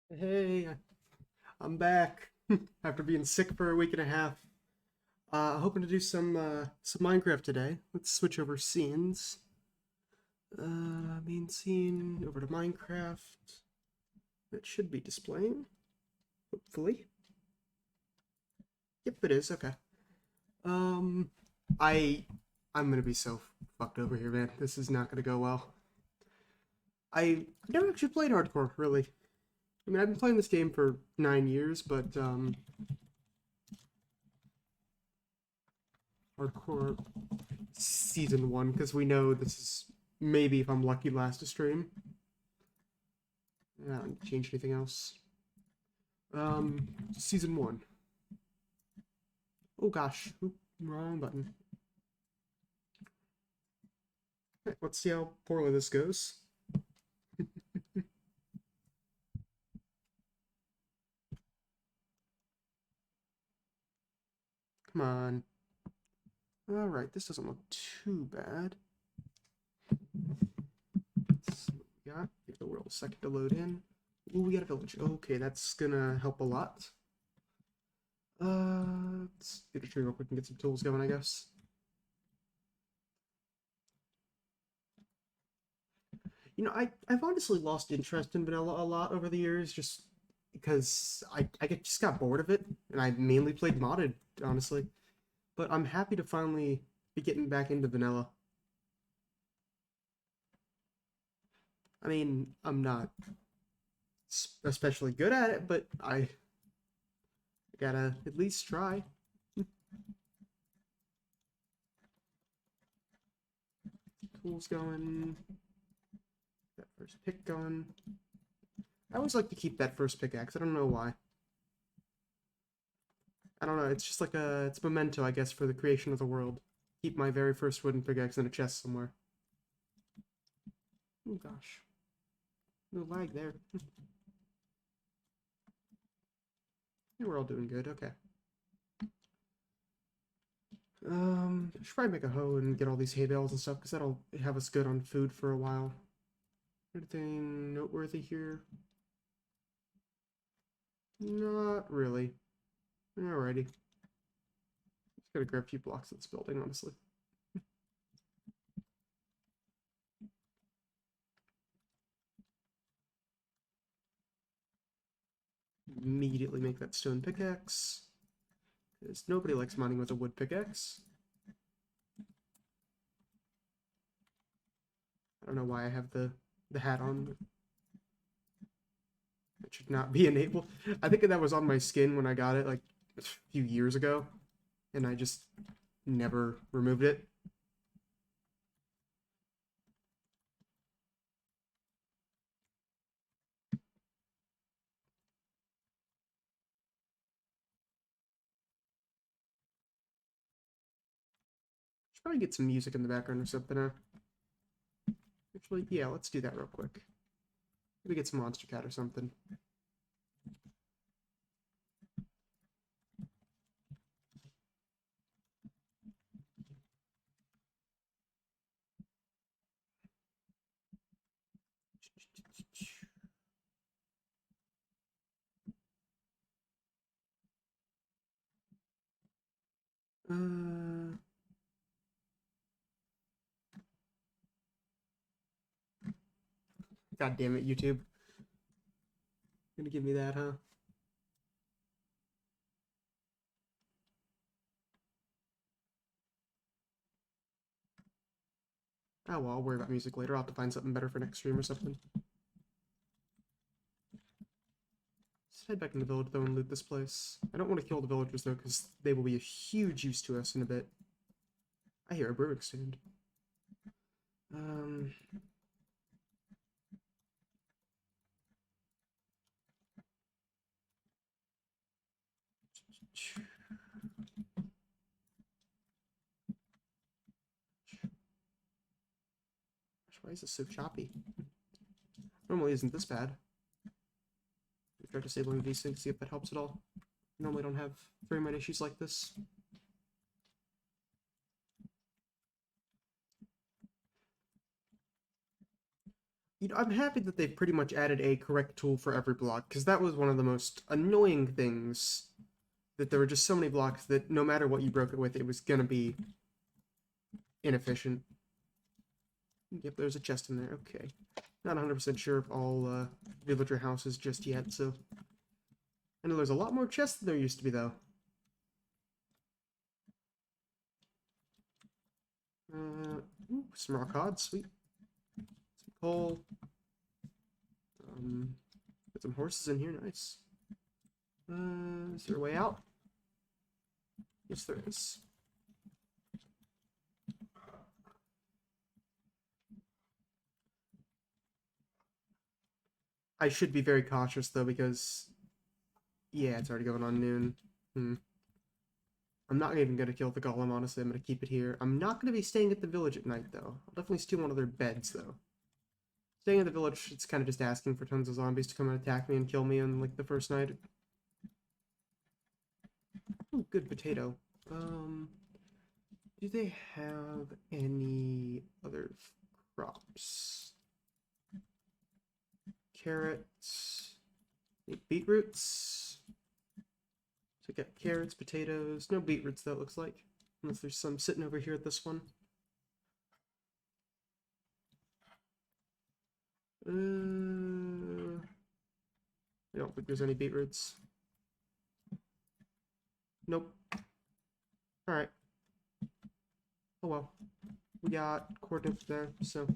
Hey, I'm back after being sick for a week and a half. Hoping to do some Minecraft today. Let's switch over scenes. Main scene over to Minecraft. It should be displaying, hopefully. Yep, it is. Okay. Um, I I'm gonna be so fucked over here, man. This is not gonna go well. I've never actually played hardcore, really. I mean, I've been playing this game for 9 years, but hardcore season one because we know this is maybe if I'm lucky last to stream. I don't change anything else. Season one. Oh gosh, oop, wrong button. Right, let's see how poorly this goes. Come on. All right, this doesn't look too bad. Let's see what we got. Give the world a second to load in. Ooh, we got a village. Okay, that's gonna help a lot. Let's get a tree real quick and get some tools going, I guess. I've honestly lost interest in vanilla a lot over the years, just because just got bored of it, and I mainly played modded, honestly. But I'm happy to finally be getting back into vanilla. I mean, I'm not especially good at it, but I gotta at least try. Tools going, that first pick going. I always like to keep that first pickaxe. I don't know why. I don't know. It's just like it's memento, I guess, for the creation of the world. Keep my very first wooden pickaxe in a chest somewhere. Oh gosh, no lag there. Yeah, we're all doing good. Okay. I should probably make a hoe and get all these hay bales and stuff because that'll have us good on food for a while. Anything noteworthy here? Not really. Alrighty. Just gotta grab a few blocks of this building, honestly. Immediately make that stone pickaxe. Because nobody likes mining with a wood pickaxe. I don't know why I have the hat on. It should not be enabled. I think that was on my skin when I got it like a few years ago, and I just never removed it. Should probably get some music in the background or something. Actually, yeah, let's do that real quick. Maybe get some Monster Cat or something. Uh, God damn it, YouTube. Gonna give me that, huh? Oh well, I'll worry about music later. I'll have to find something better for next stream or something. Let's head back in the village though and loot this place. I don't want to kill the villagers though, because they will be a huge use to us in a bit. I hear a brewing stand. Um, why is this so choppy? Normally isn't this bad. Try disabling these things, see if that helps at all. Normally don't have frame rate issues like this. I'm happy that they've pretty much added a correct tool for every block, because that was one of the most annoying things, that there were just so many blocks that no matter what you broke it with, it was gonna be inefficient. Yep, there's a chest in there. Okay. Not 100% sure of all villager houses just yet, so... I know there's a lot more chests than there used to be, though. Some rock odds, sweet. Some coal. Got some horses in here, nice. Is there a way out? Yes, there is. I should be very cautious, though, because... Yeah, it's already going on noon. I'm not even going to kill the golem, honestly. I'm going to keep it here. I'm not going to be staying at the village at night, though. I'll definitely steal one of their beds, though. Staying at the village, it's kind of just asking for tons of zombies to come and attack me and kill me on, like, the first night. Ooh, good potato. Do they have any other crops? Carrots. Beetroots. So I got carrots, potatoes. No beetroots, that looks like. Unless there's some sitting over here at this one. I don't think there's any beetroots. Nope. Alright. Oh well. We got coordinates there, so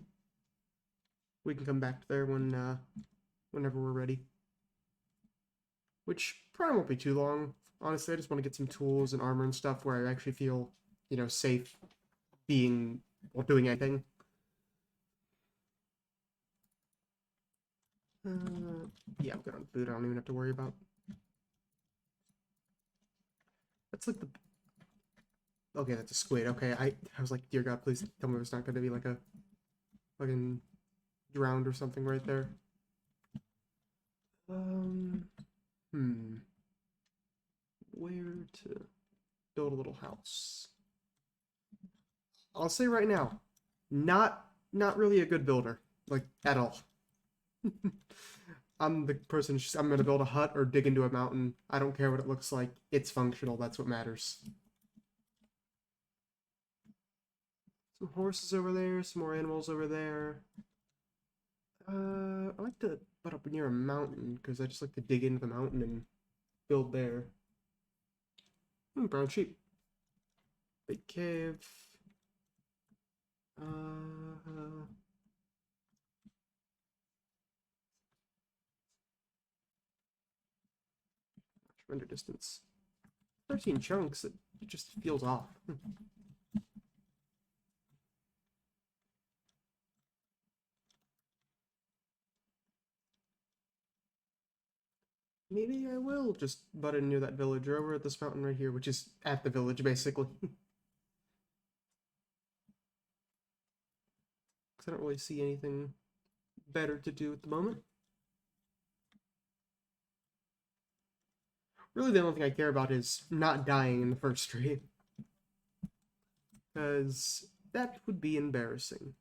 we can come back there when whenever we're ready. Which probably won't be too long. Honestly, I just want to get some tools and armor and stuff where I actually feel, you know, safe being or doing anything. Yeah, I'm good on food. I don't even have to worry about. That's like the. Okay, that's a squid. Okay, I was like, dear God, please tell me there's not going to be like a fucking drowned or something right there. Where to build a little house? I'll say right now, not really a good builder, like at all. I'm the person. I'm gonna build a hut or dig into a mountain. I don't care what it looks like. It's functional. That's what matters. Some horses over there. Some more animals over there. I like to put up near a mountain because I just like to dig into the mountain and build there. Brown sheep. Big cave. Render distance. 13 chunks. It just feels off. Maybe I will just butt in near that village or over at this mountain right here, which is at the village, basically. Because I don't really see anything better to do at the moment. Really, the only thing I care about is not dying in the first stream. Because that would be embarrassing.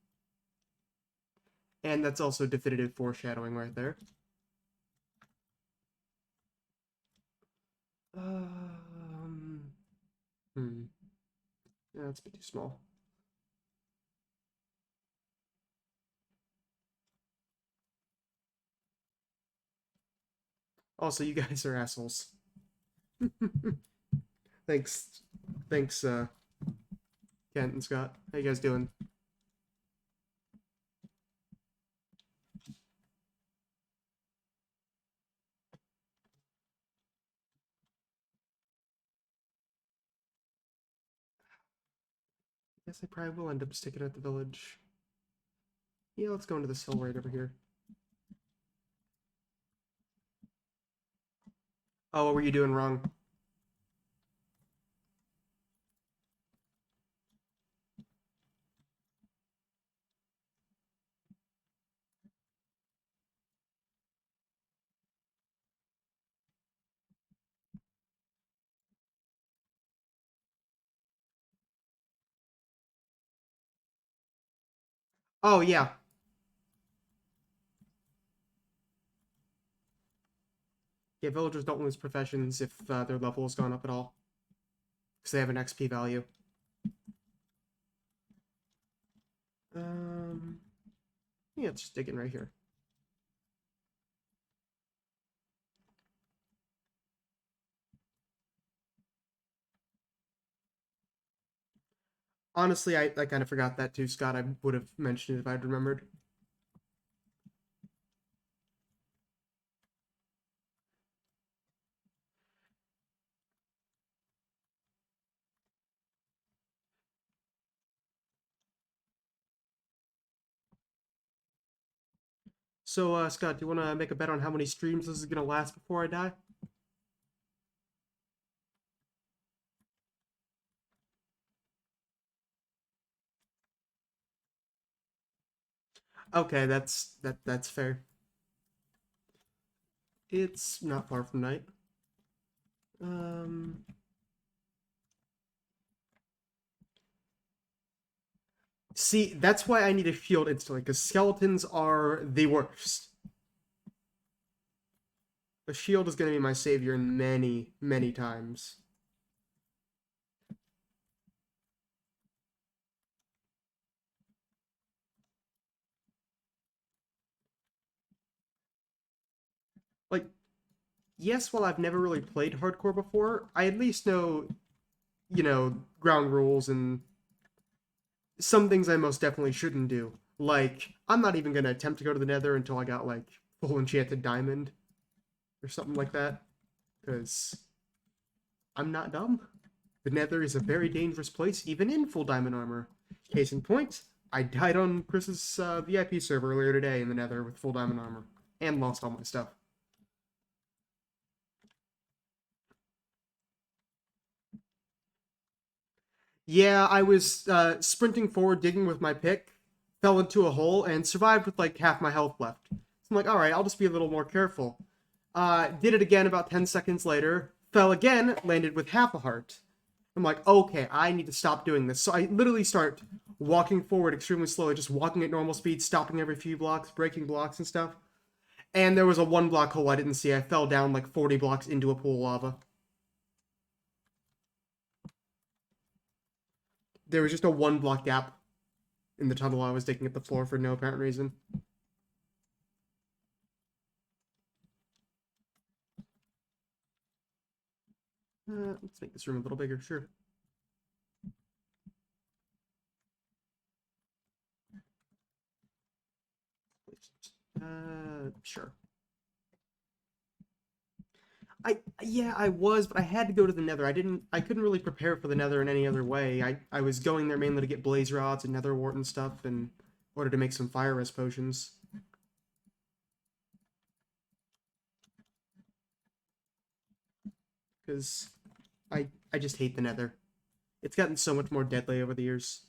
And that's also definitive foreshadowing right there. Yeah, that's a bit too small. Also, you guys are assholes. Thanks, thanks, Kent and Scott. How you guys doing? I guess I probably will end up sticking at the village. Yeah, let's go into this hill right over here. Oh, what were you doing wrong? Oh, yeah. Yeah, villagers don't lose professions if their level has gone up at all, because they have an XP value. Yeah, let's just dig in right here. Honestly, I kind of forgot that too, Scott. I would have mentioned it if I'd remembered. So, Scott, do you want to make a bet on how many streams this is going to last before I die? Okay, that's fair. It's not far from night. Um, See, that's why I need a shield instantly, because skeletons are the worst. A shield is going to be my savior in many, many times. Like, yes, while I've never really played hardcore before, I at least know, ground rules and some things I most definitely shouldn't do. Like, I'm not even going to attempt to go to the nether until I got, like, full enchanted diamond or something like that, because I'm not dumb. The nether is a very dangerous place, even in full diamond armor. Case in point, I died on Chris's VIP server earlier today in the nether with full diamond armor, and lost all my stuff. Yeah, I was sprinting forward, digging with my pick, fell into a hole, and survived with like half my health left. So I'm like, alright, I'll just be a little more careful. Did it again about 10 seconds later, fell again, landed with half a heart. I'm like, okay, I need to stop doing this. So I literally start walking forward extremely slowly, just walking at normal speed, stopping every few blocks, breaking blocks and stuff. And there was a 1 block hole I didn't see. I fell down like 40 blocks into a pool of lava. There was just a 1 block gap in the tunnel I was digging at the floor for no apparent reason. Let's make this room a little bigger, sure. Sure. I was, but I had to go to the Nether. I couldn't really prepare for the Nether in any other way. I was going there mainly to get blaze rods and nether wart and stuff in order to make some fire res potions. Because I just hate the Nether. It's gotten so much more deadly over the years.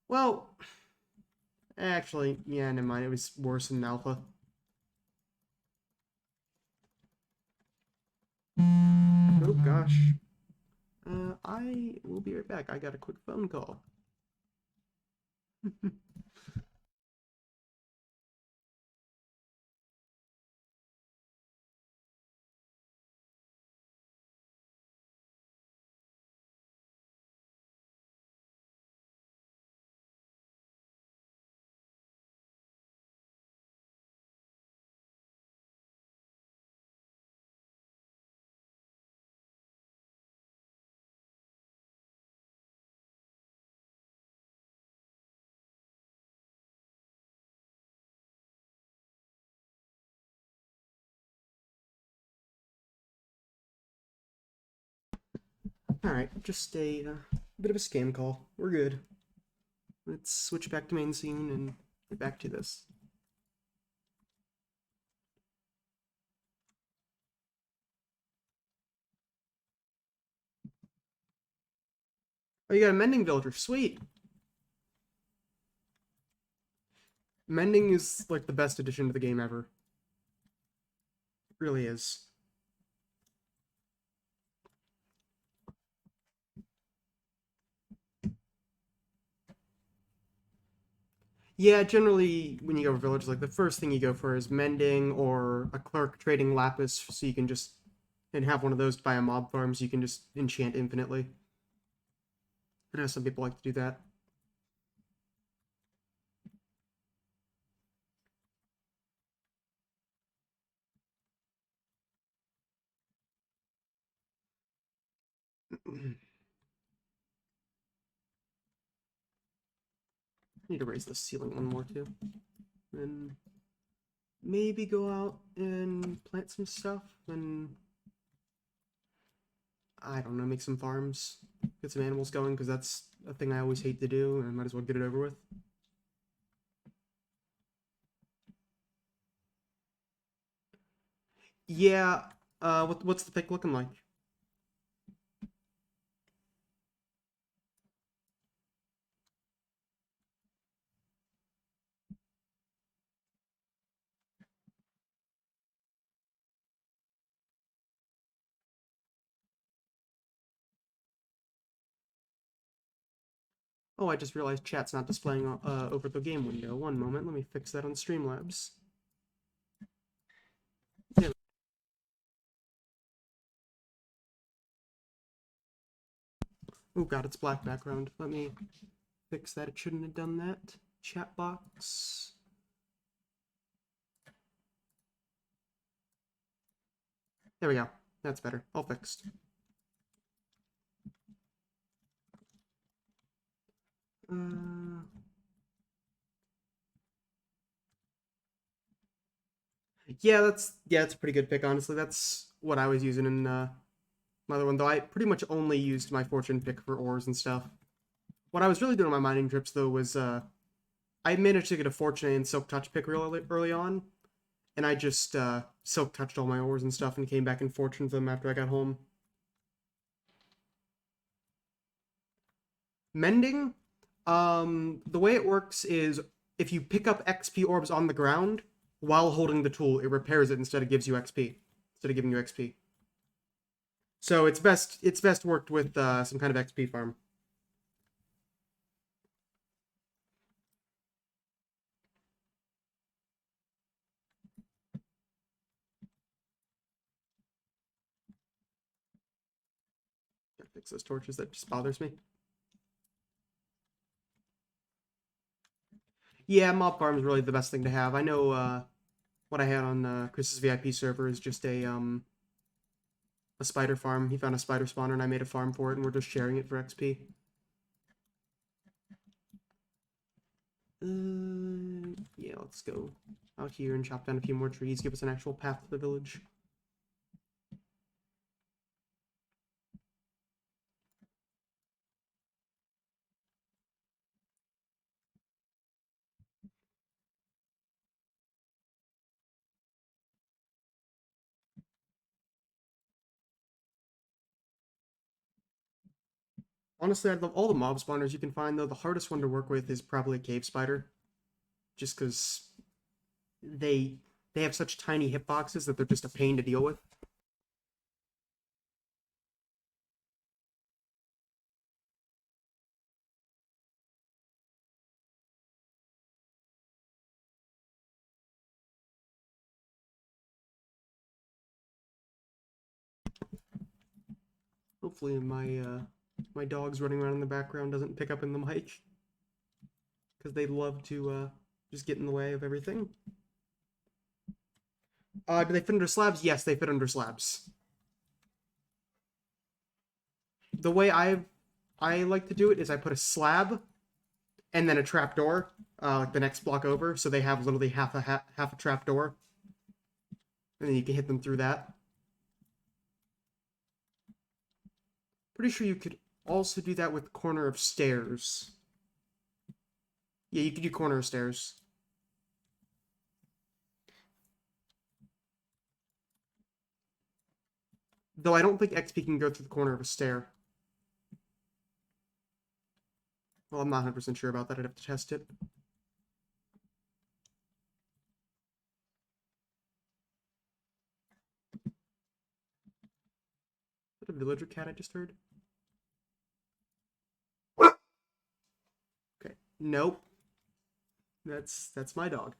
Well, actually, yeah, never mind. It was worse in Alpha. Oh gosh. I will be right back. I got a quick phone call. Alright, just a bit of a scam call. We're good. Let's switch back to main scene and get back to this. Oh, you got a mending villager. Sweet. Mending is like the best addition to the game ever. It really is. Yeah, generally when you go for village, like the first thing you go for is mending or a clerk trading lapis, so you can just and have one of those to buy a mob farm, so you can just enchant infinitely. I know some people like to do that. Need to raise the ceiling one more too, and maybe go out and plant some stuff and I don't know, make some farms, get some animals going because that's a thing I always hate to do, and I might as well get it over with. Yeah. What's the pick looking like? Oh, I just realized chat's not displaying over the game window. One moment, let me fix that on Streamlabs. Yeah. Oh god, it's black background. Let me fix that. It shouldn't have done that. Chat box. There we go. That's better. All fixed. Uh, yeah, that's a pretty good pick. Honestly, that's what I was using in my other one. Though I pretty much only used my fortune pick for ores and stuff. What I was really doing on my mining trips though was I managed to get a fortune and silk touch pick really early on, and I just silk touched all my ores and stuff and came back and fortuned them after I got home. Mending, the way it works is if you pick up XP orbs on the ground while holding the tool, it repairs it instead of gives you XP. Instead of giving you XP. So it's best worked with some kind of XP farm. Gotta fix those torches, that just bothers me. Yeah, mob farm is really the best thing to have. I know what I had on Chris's VIP server is just a spider farm. He found a spider spawner and I made a farm for it and we're just sharing it for XP. Yeah, let's go out here and chop down a few more trees, give us an actual path to the village. Honestly, out of all the mob spawners you can find, though, the hardest one to work with is probably a cave spider, just because they they have such tiny hitboxes that they're just a pain to deal with. Hopefully, my dog's running around in the background doesn't pick up in the mic, because they love to just get in the way of everything. Do they fit under slabs? Yes, they fit under slabs. The way I like to do it is I put a slab and then a trap door, like the next block over, so they have literally half a trap door, and then you can hit them through that. Pretty sure you could also do that with corner of stairs. Yeah, you could do corner of stairs. Though I don't think XP can go through the corner of a stair. Well, I'm not 100% sure about that. I'd have to test it. Is that a villager cat I just heard? Okay. Nope. That's my dog.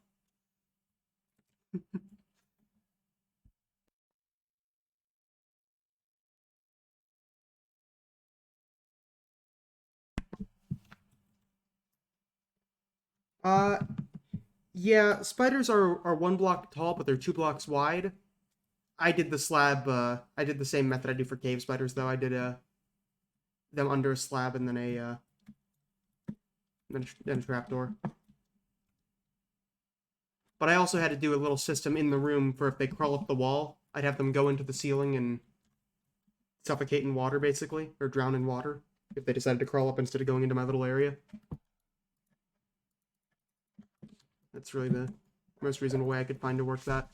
Uh, yeah, spiders are 1 block tall, but they're 2 blocks wide. I did the slab. I did the same method I do for cave spiders, though. I did them under a slab and then then a trapdoor. But I also had to do a little system in the room for if they crawl up the wall, I'd have them go into the ceiling and suffocate in water, basically, or drown in water if they decided to crawl up instead of going into my little area. That's really the most reasonable way I could find to work that.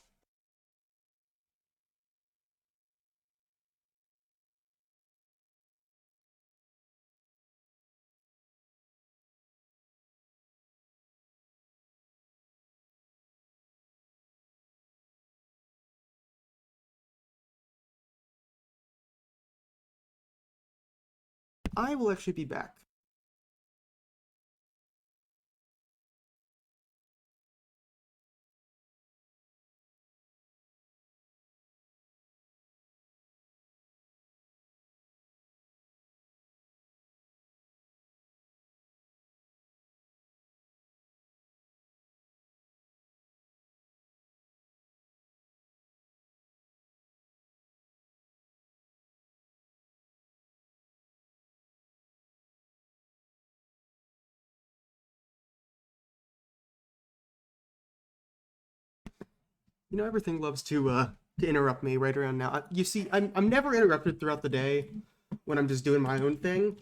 I will actually be back. You know, everything loves to interrupt me right around now. You see, I'm never interrupted throughout the day when I'm just doing my own thing.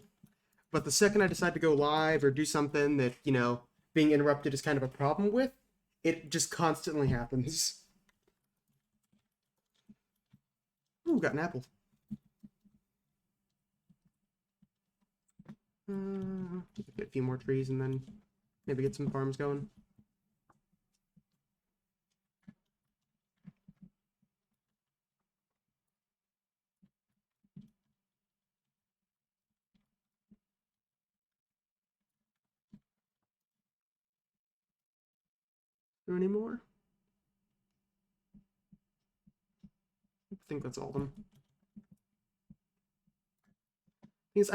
But the second I decide to go live or do something that, being interrupted is kind of a problem with, it just constantly happens. Ooh, got an apple. Get a few more trees and then maybe get some farms going. There any more? I think that's all of them. Because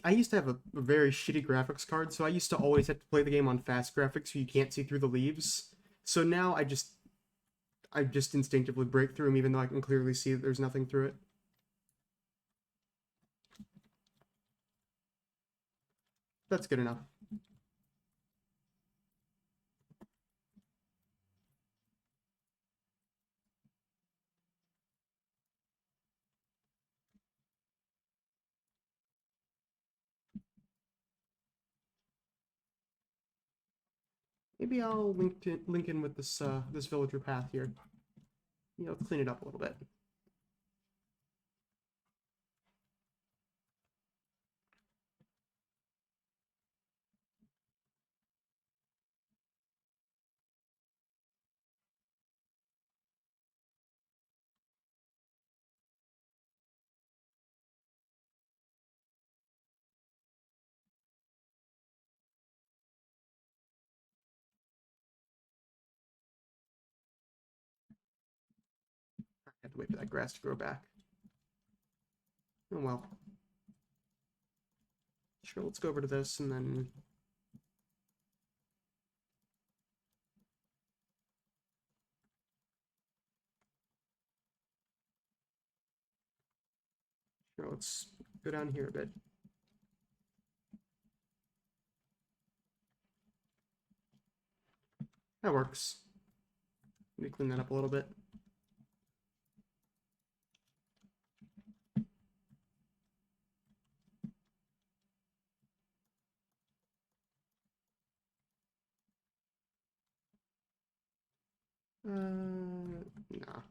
I used to have a very shitty graphics card, so I used to always have to play the game on fast graphics so you can't see through the leaves. So now I just instinctively break through them even though I can clearly see that there's nothing through it. That's good enough. Maybe I'll link in with this villager path here. Let's clean it up a little bit. I have to wait for that grass to grow back. Oh well. Sure, let's go over to this and then sure, let's go down here a bit. That works. Let me clean that up a little bit. Nah.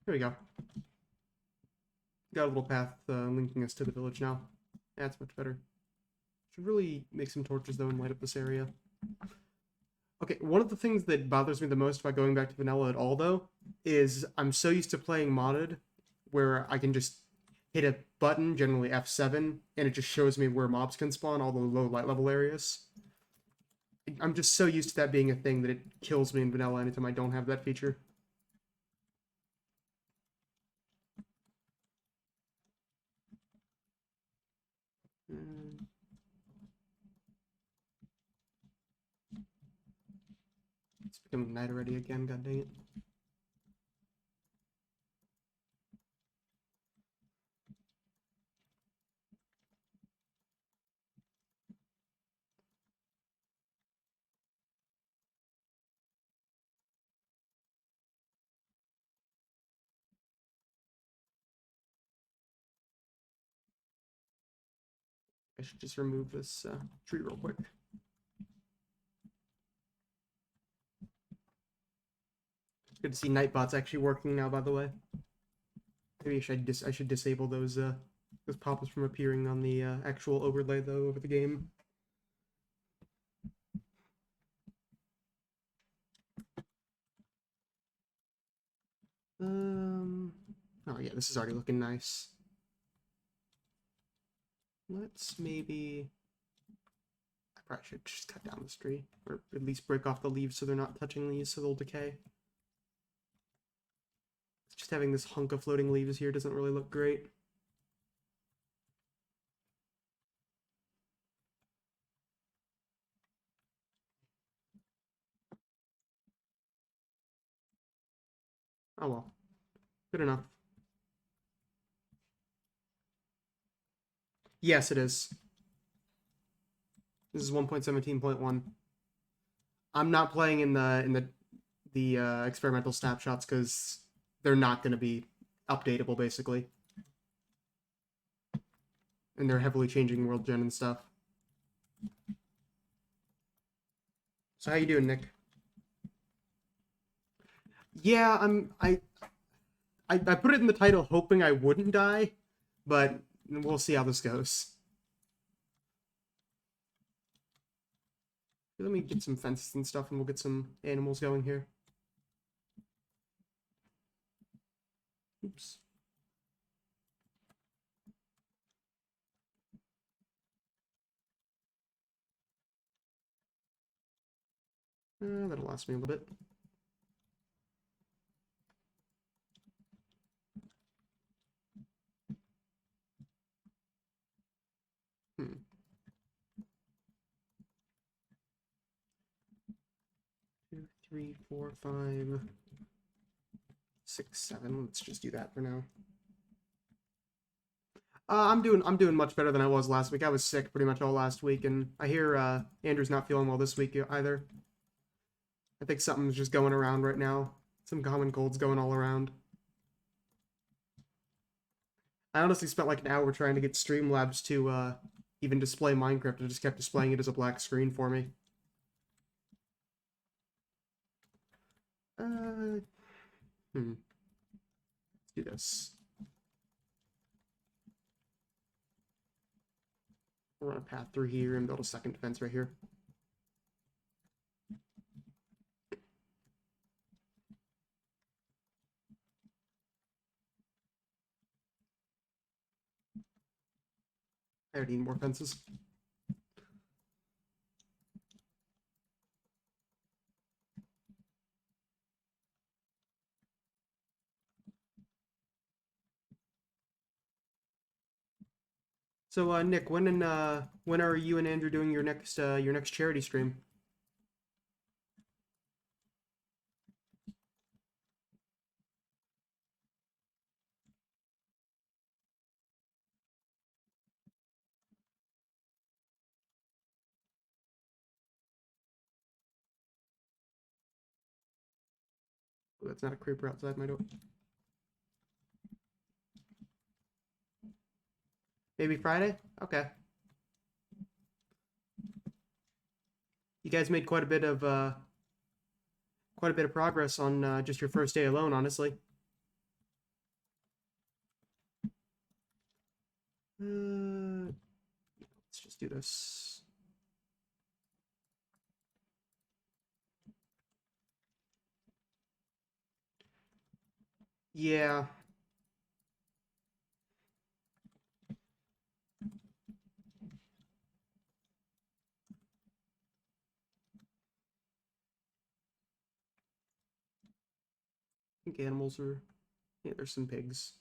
Here we go. Got a little path linking us to the village now. That's much better. Should really make some torches though and light up this area. Okay, one of the things that bothers me the most about going back to vanilla at all though is I'm so used to playing modded where I can just hit a button, generally F7, and it just shows me where mobs can spawn, all the low light level areas. I'm just so used to that being a thing that it kills me in vanilla anytime I don't have that feature. Mm. It's becoming night already again, god dang it. I should just remove this tree real quick. It's good to see Nightbot's actually working now, by the way. Maybe I should disable those pop-ups from appearing on the actual overlay though over the game. Oh yeah, this is already looking nice. Let's maybe... I probably should just cut down this tree, or at least break off the leaves so they're not touching these, so they'll decay. Just having this hunk of floating leaves here doesn't really look great. Oh well, good enough. Yes, it is. This is 1.17.1. I'm not playing in the experimental snapshots because they're not going to be updatable basically, and they're heavily changing world gen and stuff. So how you doing, Nick? Yeah, I put it in the title hoping I wouldn't die, but we'll see how this goes. Let me get some fences and stuff, and we'll get some animals going here. Oops. That'll last me a little bit. Hmm. 2, 3, 4, 5, 6, 7. Let's just do that for now. I'm doing much better than I was last week. I was sick pretty much all last week, and I hear Andrew's not feeling well this week either. I think something's just going around right now. Some common colds going all around. I honestly spent like an hour trying to get Streamlabs to even display Minecraft. It just kept displaying it as a black screen for me. Let's do this. We'll run a path through here and build a second defense right here. I already need more fences. So, Nick, when are you and Andrew doing your next charity stream? Oh, that's not a creeper outside my door. Maybe Friday? Okay. You guys made quite a bit of progress on just your first day alone, honestly. Let's just do this. Yeah. think animals are... Yeah, there's some pigs.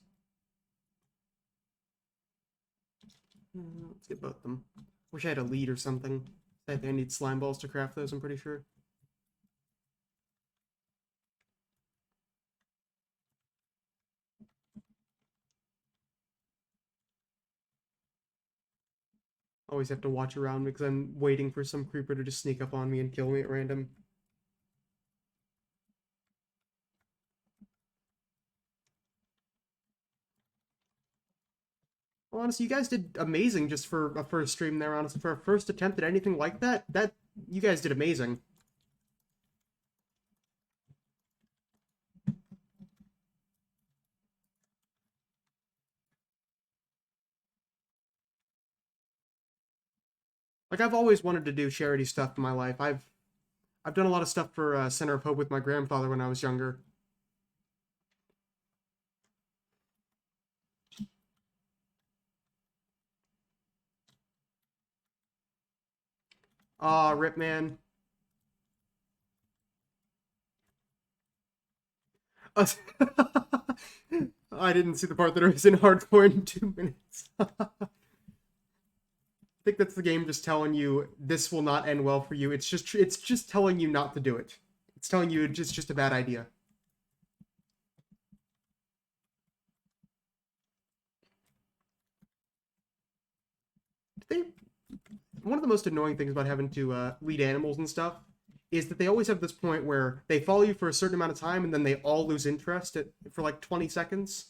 Let's get both of them. Wish I had a lead or something. I think I need slime balls to craft those, I'm pretty sure. Always have to watch around because I'm waiting for some creeper to just sneak up on me and kill me at random. Well, honestly, you guys did amazing just for a first stream there, honestly. For a first attempt at anything like that, you guys did amazing. Like, I've always wanted to do charity stuff in my life. I've done a lot of stuff for Center of Hope with my grandfather when I was younger. Aw, rip, man. I didn't see the part that I was in hardcore in 2 minutes. I think that's the game just telling you this will not end well for you. It's just telling you not to do it. It's telling you it's just a bad idea. They One of the most annoying things about having to lead animals and stuff is that they always have this point where they follow you for a certain amount of time and then they all lose interest for like 20 seconds.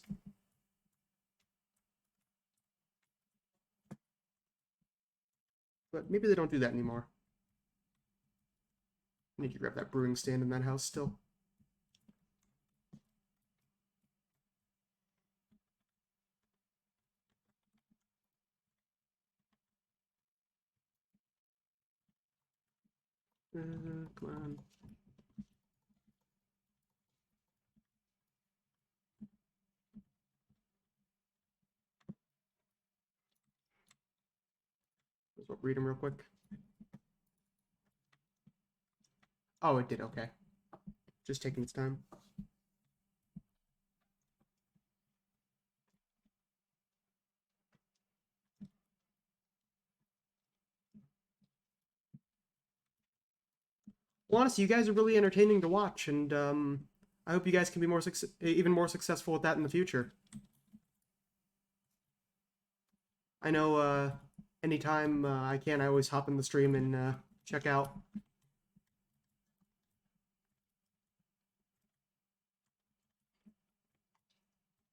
But maybe they don't do that anymore. I need to grab that brewing stand in that house still. Come on. Let's read them real quick. Oh, it did, okay. Just taking its time. Well, honestly, you guys are really entertaining to watch, and I hope you guys can be even more successful with that in the future. I know anytime I can, I always hop in the stream and check out.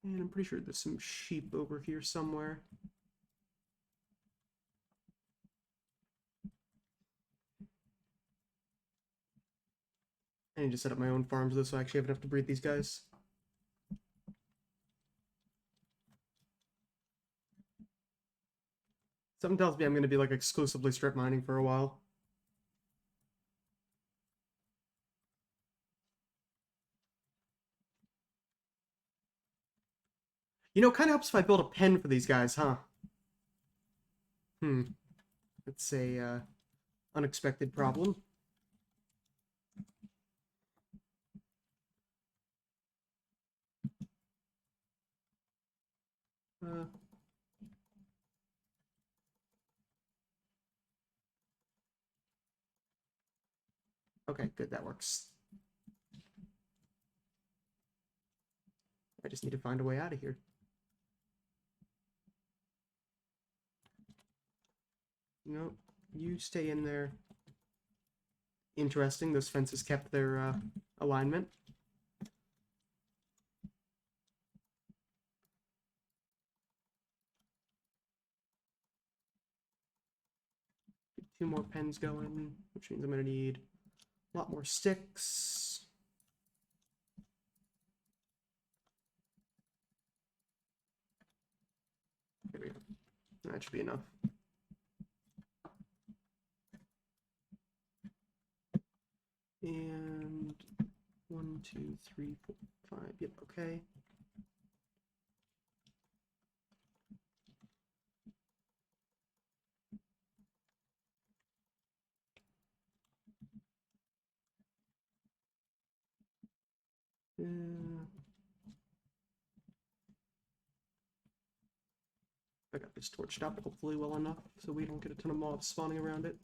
And I'm pretty sure there's some sheep over here somewhere. I need to set up my own farms, though, so I actually have enough to breed these guys. Something tells me I'm going to be, like, exclusively strip mining for a while. You know, it kind of helps if I build a pen for these guys, huh? It's a unexpected problem. Okay, good, that works. I just need to find a way out of here. Nope, you stay in there. Interesting, those fences kept their alignment. Get 2 more pens going, which means I'm going to need a lot more sticks. There we go. That should be enough. And 1, 2, 3, 4, 5. Yep, okay. I got this torched up hopefully well enough so we don't get a ton of mobs spawning around it.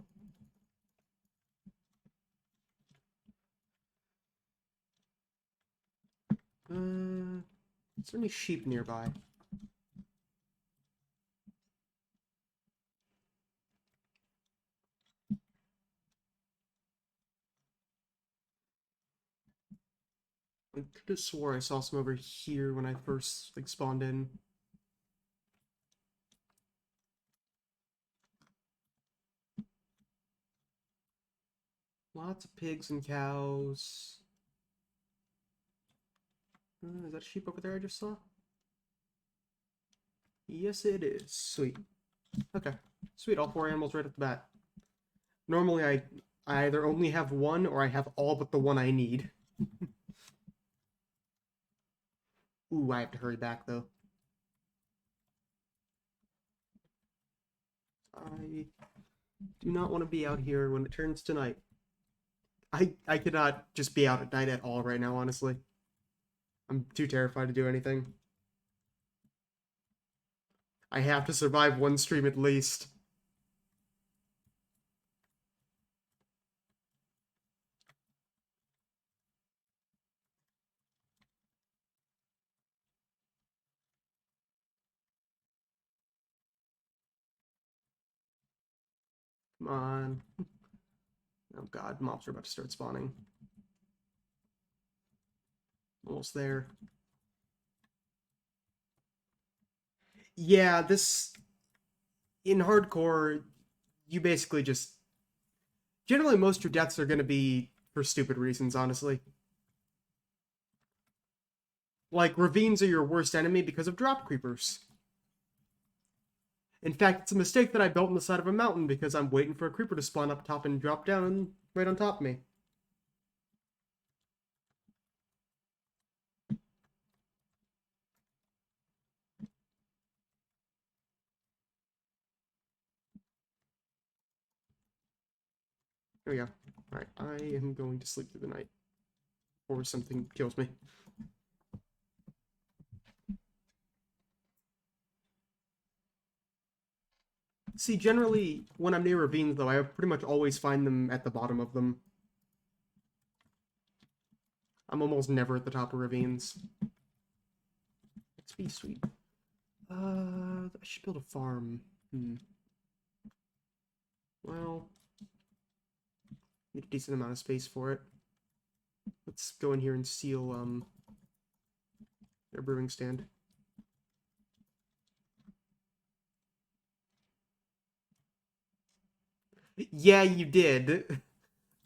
Is there any sheep nearby? I could have swore I saw some over here when I first spawned in. Lots of pigs and cows. Is that a sheep over there I just saw? Yes, it is. Sweet. Okay. Sweet, all 4 animals right off the bat. Normally I either only have one or I have all but the one I need. Ooh, I have to hurry back though. I do not want to be out here when it turns to night. I cannot just be out at night at all right now, honestly. I'm too terrified to do anything. I have to survive one stream at least. Come on. Oh god, mobs are about to start spawning. Almost there. Yeah, this... In hardcore, you basically just... Generally, most of your deaths are going to be for stupid reasons, honestly. Like, ravines are your worst enemy because of drop creepers. In fact, it's a mistake that I built on the side of a mountain because I'm waiting for a creeper to spawn up top and drop down right on top of me. There we go. Alright, I am going to sleep through the night. Or something kills me. See, generally, when I'm near ravines, though, I pretty much always find them at the bottom of them. I'm almost never at the top of ravines. XP, sweet. I should build a farm. Well, need a decent amount of space for it. Let's go in here and steal, their brewing stand. Yeah, you did.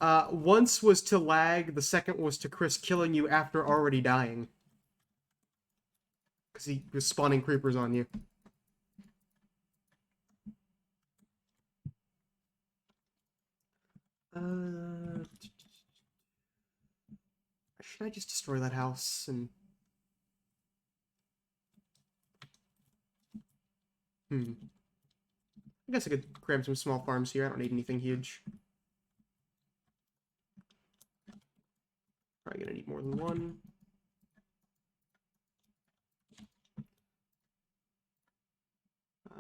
Once was to lag, the second was to Chris killing you after already dying. Because he was spawning creepers on you. Should I just destroy that house and... I guess I could grab some small farms here. I don't need anything huge. Probably gonna need more than one.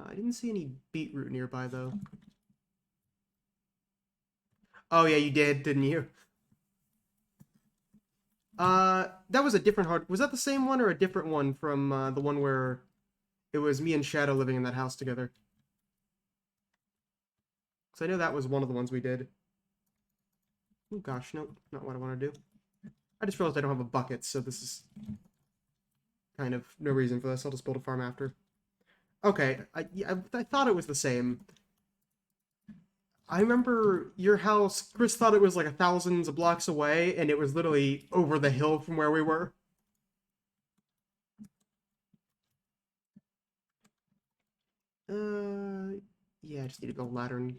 I didn't see any beetroot nearby, though. Oh, yeah, you did, didn't you? That was a different hard... Was that the same one or a different one from, the one where it was me and Shadow living in that house together? Because I know that was one of the ones we did. Oh, gosh, nope, not what I want to do. I just realized I don't have a bucket, so this is kind of no reason for this. I'll just build a farm after. Okay, I thought it was the same. I remember your house, Chris thought it was like thousands of blocks away, and it was literally over the hill from where we were. Yeah, I just need to build a ladder and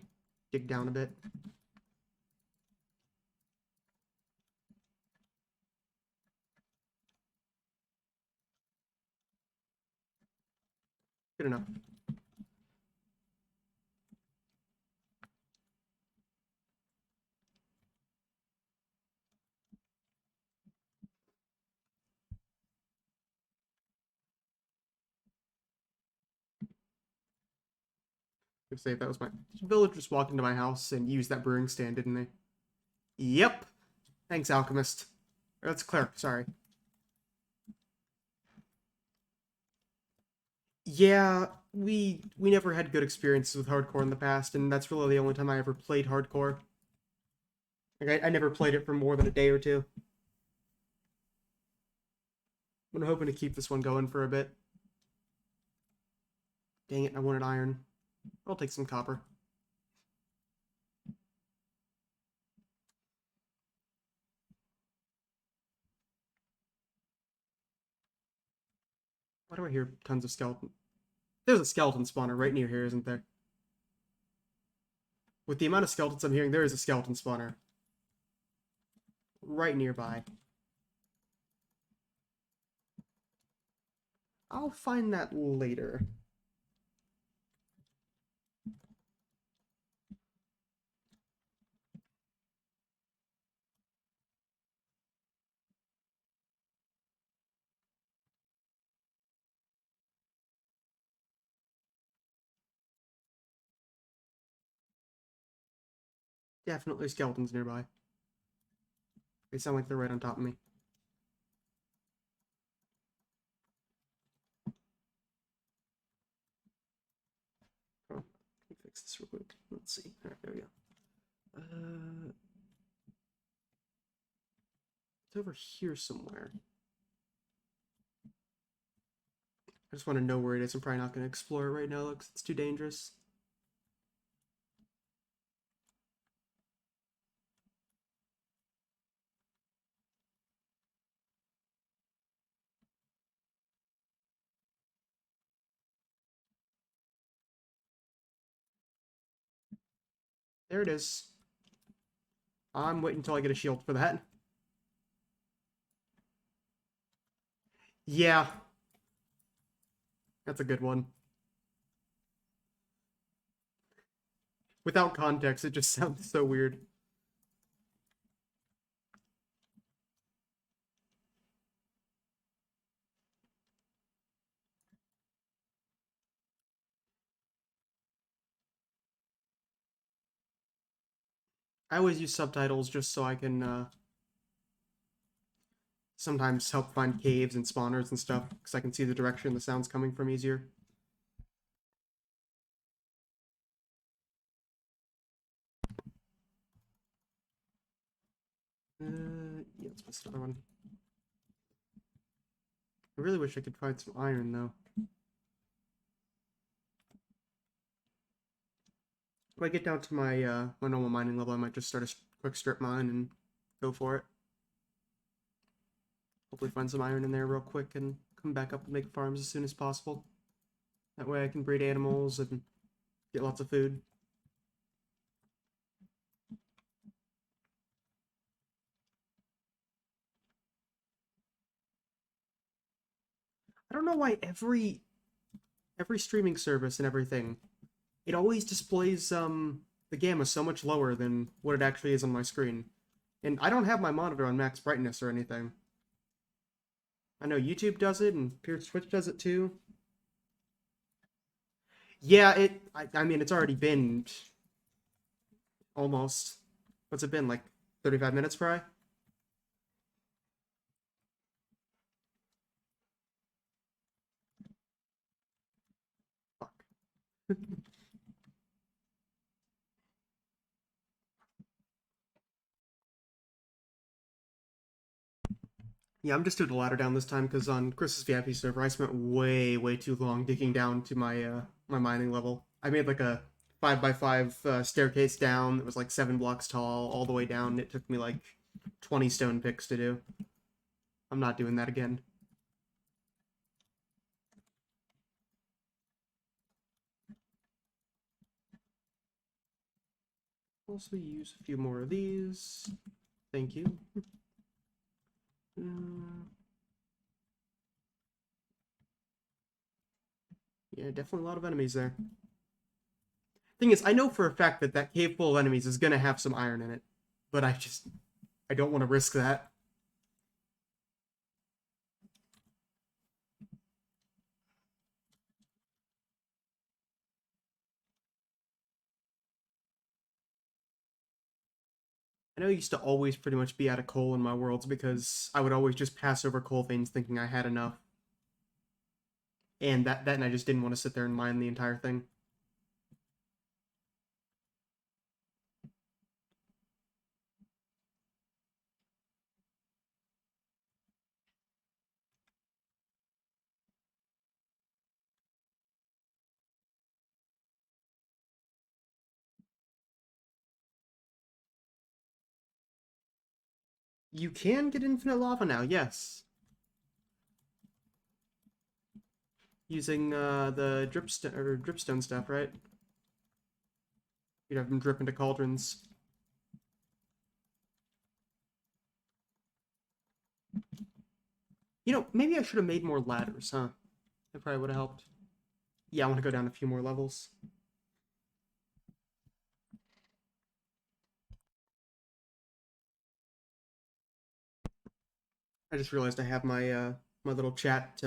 dig down a bit. Good enough. If say that was my villagers walked into my house and used that brewing stand, didn't they? Yep. Thanks, alchemist. That's cleric. Sorry. Yeah, we never had good experiences with hardcore in the past, and that's really the only time I ever played hardcore. Like I never played it for more than a day or two. I'm hoping to keep this one going for a bit. Dang it, I wanted iron. I'll take some copper. Why do I hear tons of skeleton? There's a skeleton spawner right near here, isn't there? With the amount of skeletons I'm hearing, there is a skeleton spawner right nearby. I'll find that later. Definitely skeletons nearby. They sound like they're right on top of me. Oh, let me fix this real quick. Let's see. All right, there we go. It's over here somewhere. I just want to know where it is. I'm probably not going to explore it right now because it's too dangerous. There it is. I'm waiting until I get a shield for that. Yeah. That's a good one. Without context, it just sounds so weird. I always use subtitles just so I can sometimes help find caves and spawners and stuff because I can see the direction the sound's coming from easier. Yeah, let's miss another one. I really wish I could find some iron though. If I get down to my normal mining level, I might just start a quick strip mine and go for it. Hopefully find some iron in there real quick and come back up and make farms as soon as possible. That way I can breed animals and get lots of food. I don't know why every streaming service and everything, it always displays the gamma so much lower than what it actually is on my screen. And I don't have my monitor on max brightness or anything. I know YouTube does it and Pierce Twitch does it too. Yeah, I mean it's already been almost, what's it been, like 35 minutes, Fry? Fuck. Yeah, I'm just doing a ladder down this time because on Chris's VIP server, I spent way too long digging down to my mining level. I made like a 5x5 staircase down that was like 7 blocks tall all the way down. It took me like 20 stone picks to do. I'm not doing that again. Also use a few more of these. Thank you. Yeah, definitely a lot of enemies there. Thing is, I know for a fact that that cave full of enemies is gonna have some iron in it, but I don't want to risk that. I know I used to always pretty much be out of coal in my worlds because I would always just pass over coal veins thinking I had enough. And that and I just didn't want to sit there and mine the entire thing. You can get infinite lava now, yes. Using the dripstone stuff, right? You'd have them drip into cauldrons. You know, maybe I should have made more ladders, huh? That probably would have helped. Yeah, I want to go down a few more levels. I just realized I have my my little chat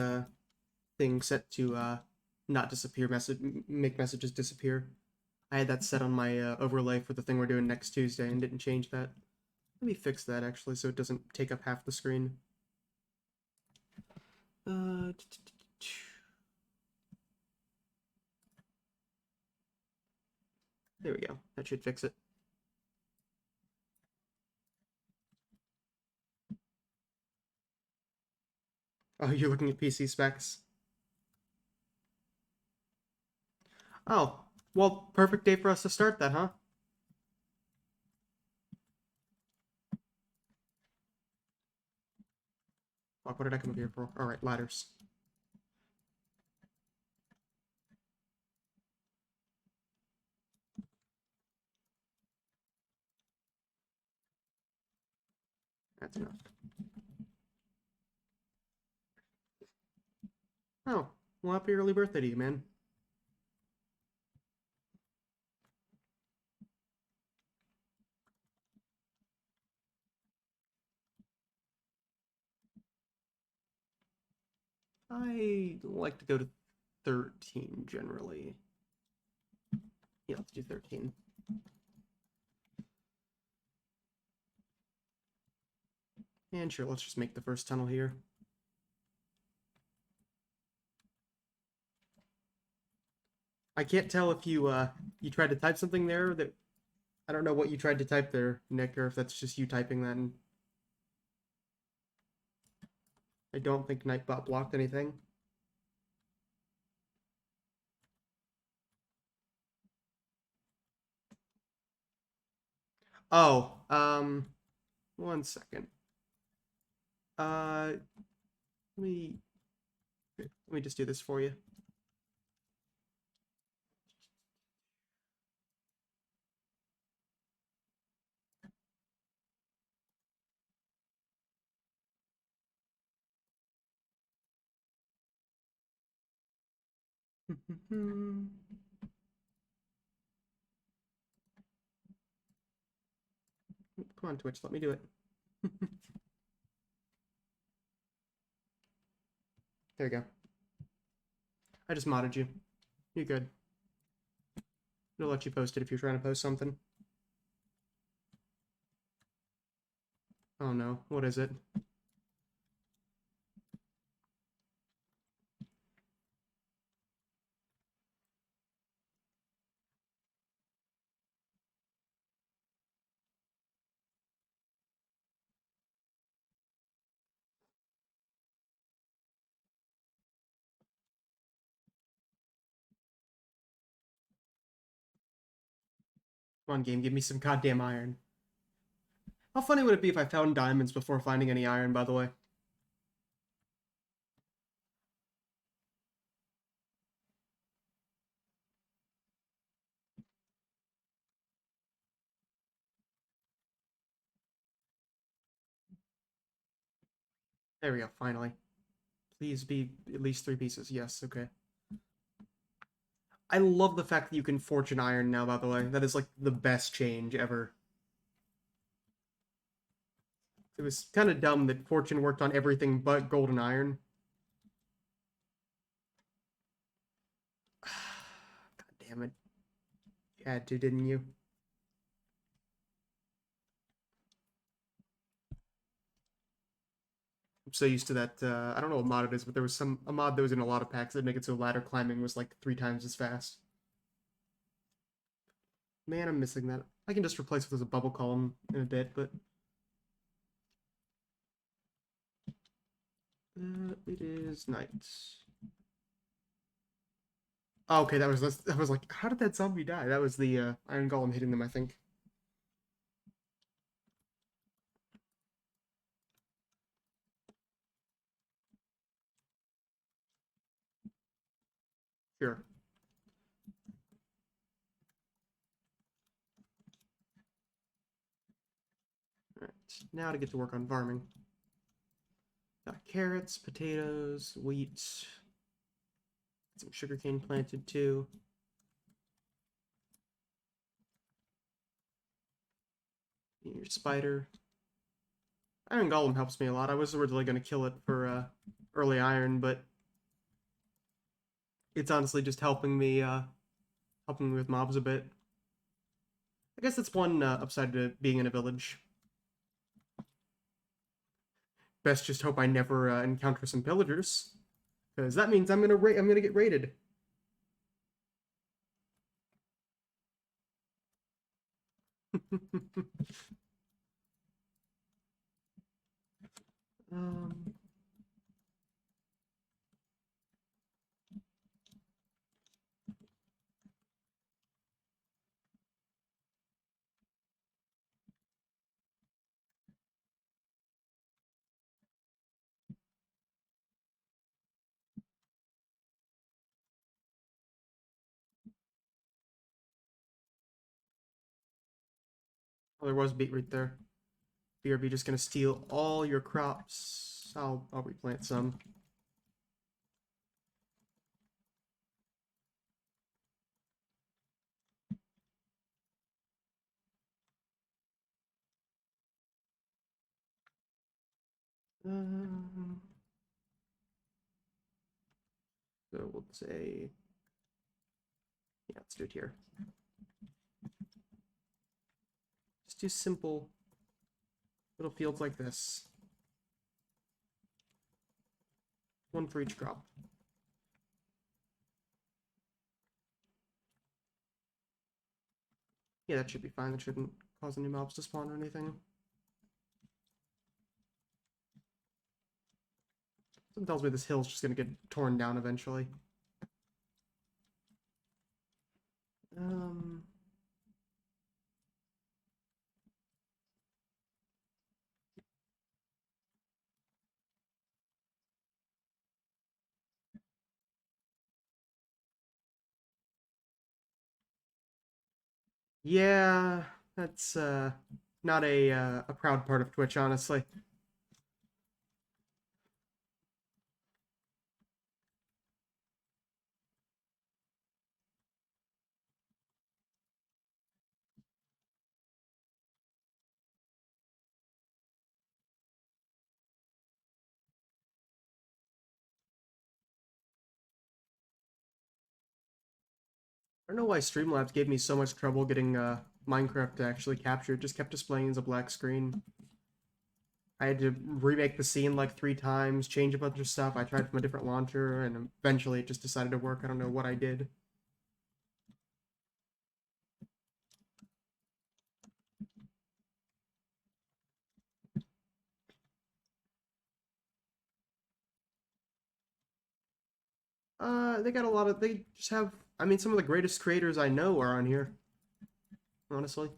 thing set to not disappear message make messages disappear. I had that set on my overlay for the thing we're doing next Tuesday and didn't change that. Let me fix that actually so it doesn't take up half the screen. Uh, there we go. That should fix it. Oh, you're looking at PC specs. Oh, well, perfect day for us to start that, huh? Fuck, what did I come up here for? Alright, ladders. That's enough. Oh, well, happy early birthday to you, man. I like to go to 13 generally. Yeah, let's do 13. And sure, let's just make the first tunnel here. I can't tell if you tried to type something there that I don't know what you tried to type there, Nick, or if that's just you typing that. I don't think Nightbot blocked anything. Oh, 1 second. Let me just do this for you. Come on, Twitch, let me do it. There you go. I just modded you. You're good. It'll let you post it if you're trying to post something. Oh no, what is it? Come on, game, give me some goddamn iron. How funny would it be if I found diamonds before finding any iron, by the way? There we go, finally. Please be at least 3 pieces. Yes, okay. I love the fact that you can fortune iron now, by the way. That is like the best change ever. It was kind of dumb that fortune worked on everything but gold and iron. God damn it. You had to, didn't you? I'm so used to that. I don't know what mod it is, but there was a mod that was in a lot of packs that make it so ladder climbing was like 3 times as fast. Man, I'm missing that. I can just replace it with a bubble column in a bit, but it is night. Oh, okay, that was like, how did that zombie die? That was the Iron Golem hitting them, I think. Sure. Alright, now to get to work on farming. Got carrots, potatoes, wheat, some sugarcane planted too. Your spider. Iron Golem helps me a lot. I was originally going to kill it for early iron, but it's honestly just helping me with mobs a bit. I guess that's one upside to being in a village. Best just hope I never encounter some pillagers, because that means I'm gonna get raided. um, oh, there was beetroot there. BRB just gonna steal all your crops. I'll replant some. Um, so we'll say, yeah, let's do it here. Just do simple little fields like this. One for each crop. Yeah, that should be fine. That shouldn't cause any mobs to spawn or anything. Something tells me this hill's just gonna get torn down eventually. Um, yeah, that's not a proud part of Twitch, honestly. I don't know why Streamlabs gave me so much trouble getting Minecraft to actually capture. It just kept displaying as a black screen. I had to remake the scene like 3 times, change a bunch of stuff. I tried from a different launcher, and eventually it just decided to work. I don't know what I did. They got a lot of. They just have. I mean, some of the greatest creators I know are on here. Honestly.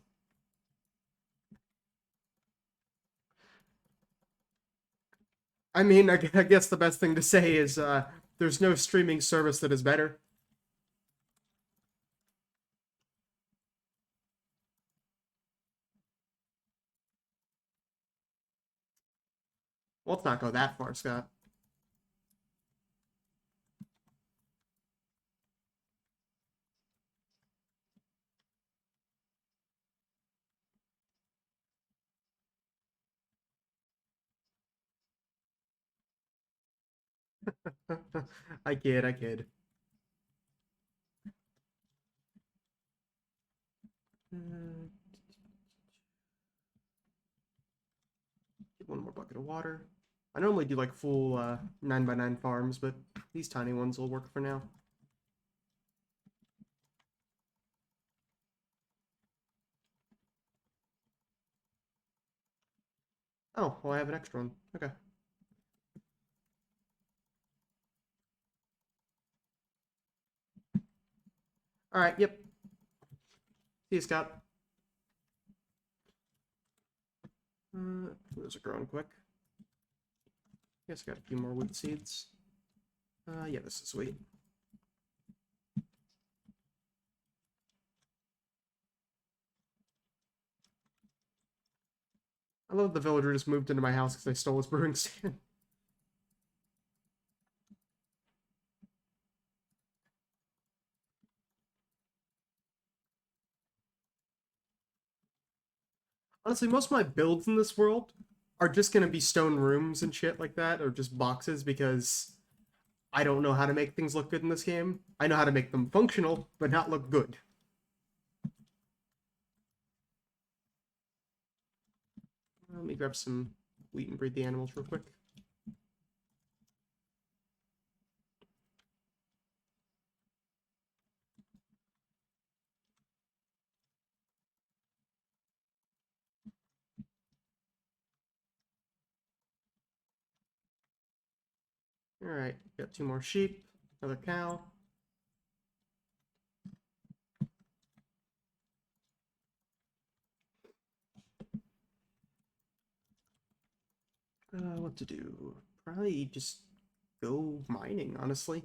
I mean, I guess the best thing to say is there's no streaming service that is better. Well, let's not go that far, Scott. I kid, I kid. Get one more bucket of water. I normally do like full 9x9 farms, but these tiny ones will work for now. Oh, well, I have an extra one. Okay. All right. Yep. See you, Scott. Those are growing quick. Guess I got a few more wheat seeds. Yeah, this is sweet. I love the villager just moved into my house because I stole his brewing stand. Honestly, most of my builds in this world are just gonna be stone rooms and shit like that, or just boxes because I don't know how to make things look good in this game. I know how to make them functional, but not look good. Let me grab some wheat and breed the animals real quick. Alright, got 2 more sheep, another cow. What to do? Probably just go mining, honestly.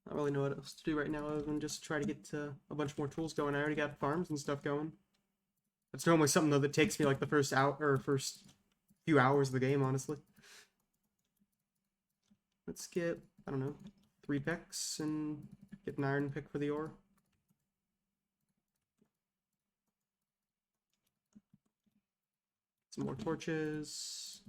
I don't really know what else to do right now other than just try to get a bunch more tools going. I already got farms and stuff going. It's normally something though that takes me like the first hour or first few hours of the game, honestly. Let's get, I don't know, 3 picks and get an iron pick for the ore. Some more torches.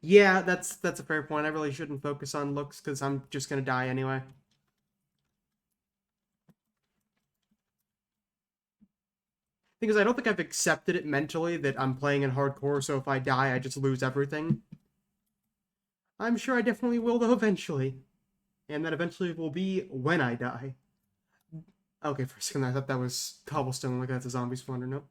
Yeah, that's a fair point. I really shouldn't focus on looks because I'm just gonna die anyway. Because I don't think I've accepted it mentally that I'm playing in hardcore, so if I die, I just lose everything. I'm sure I definitely will, though, eventually. And that eventually will be when I die. Okay, for a second I thought that was cobblestone, like that's a zombie spawner. Nope.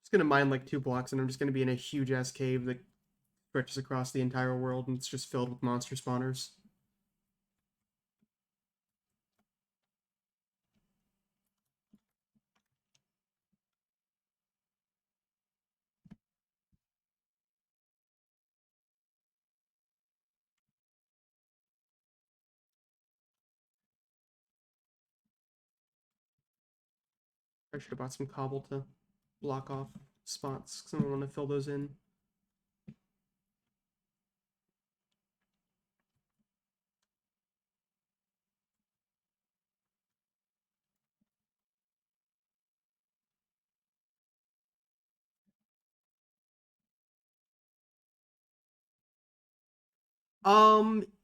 Just gonna mine like 2 blocks, and I'm just gonna be in a huge ass cave that stretches across the entire world, and it's just filled with monster spawners. I should have bought some cobble to block off spots, because I don't want to fill those in.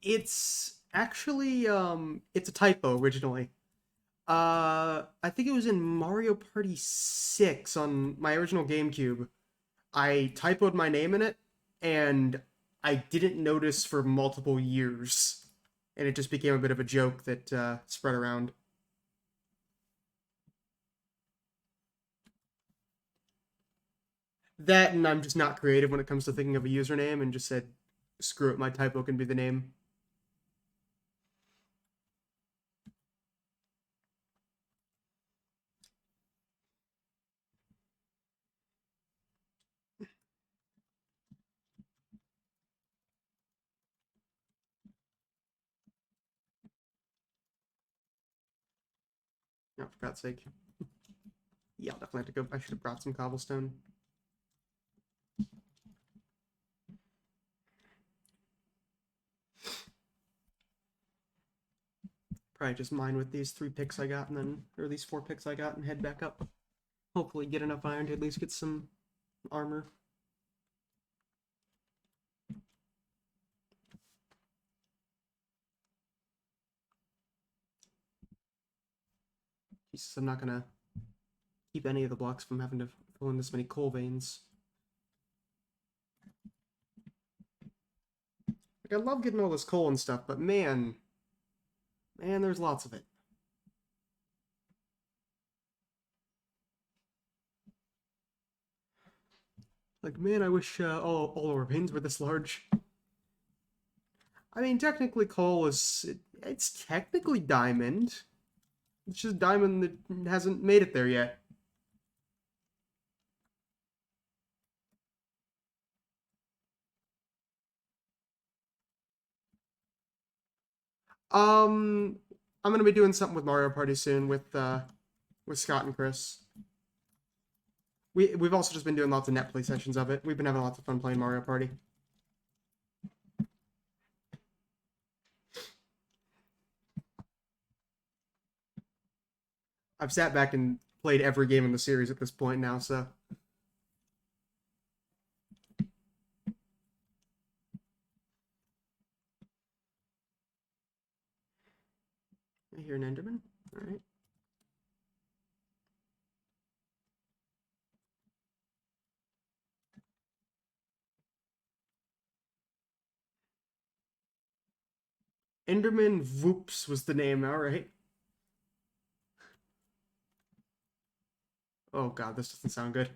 It's actually it's a typo originally. I think it was in Mario Party 6 on my original GameCube. I typoed my name in it, and I didn't notice for multiple years, and it just became a bit of a joke that spread around. That, and I'm just not creative when it comes to thinking of a username, and just said, "Screw it, my typo can be the name." Oh, for God's sake! Yeah, I'll definitely have to go. I should have brought some cobblestone. Probably just mine with these 3 picks I got, and then or these 4 picks I got, and head back up. Hopefully get enough iron to at least get some armor. Jesus, I'm not gonna keep any of the blocks from having to fill in this many coal veins. Like, I love getting all this coal and stuff, but man, there's lots of it. Like, man, I wish all our veins were this large. I mean, technically coal is... it's technically diamond. It's just diamond that hasn't made it there yet. Um, I'm gonna be doing something with Mario Party soon with Scott and Chris. We've also just been doing lots of net play sessions of it. We've been having lots of fun playing Mario Party. I've sat back and played every game in the series at this point now, so. I hear an Enderman. All right. Enderman Voops was the name, all right. Oh god, this doesn't sound good.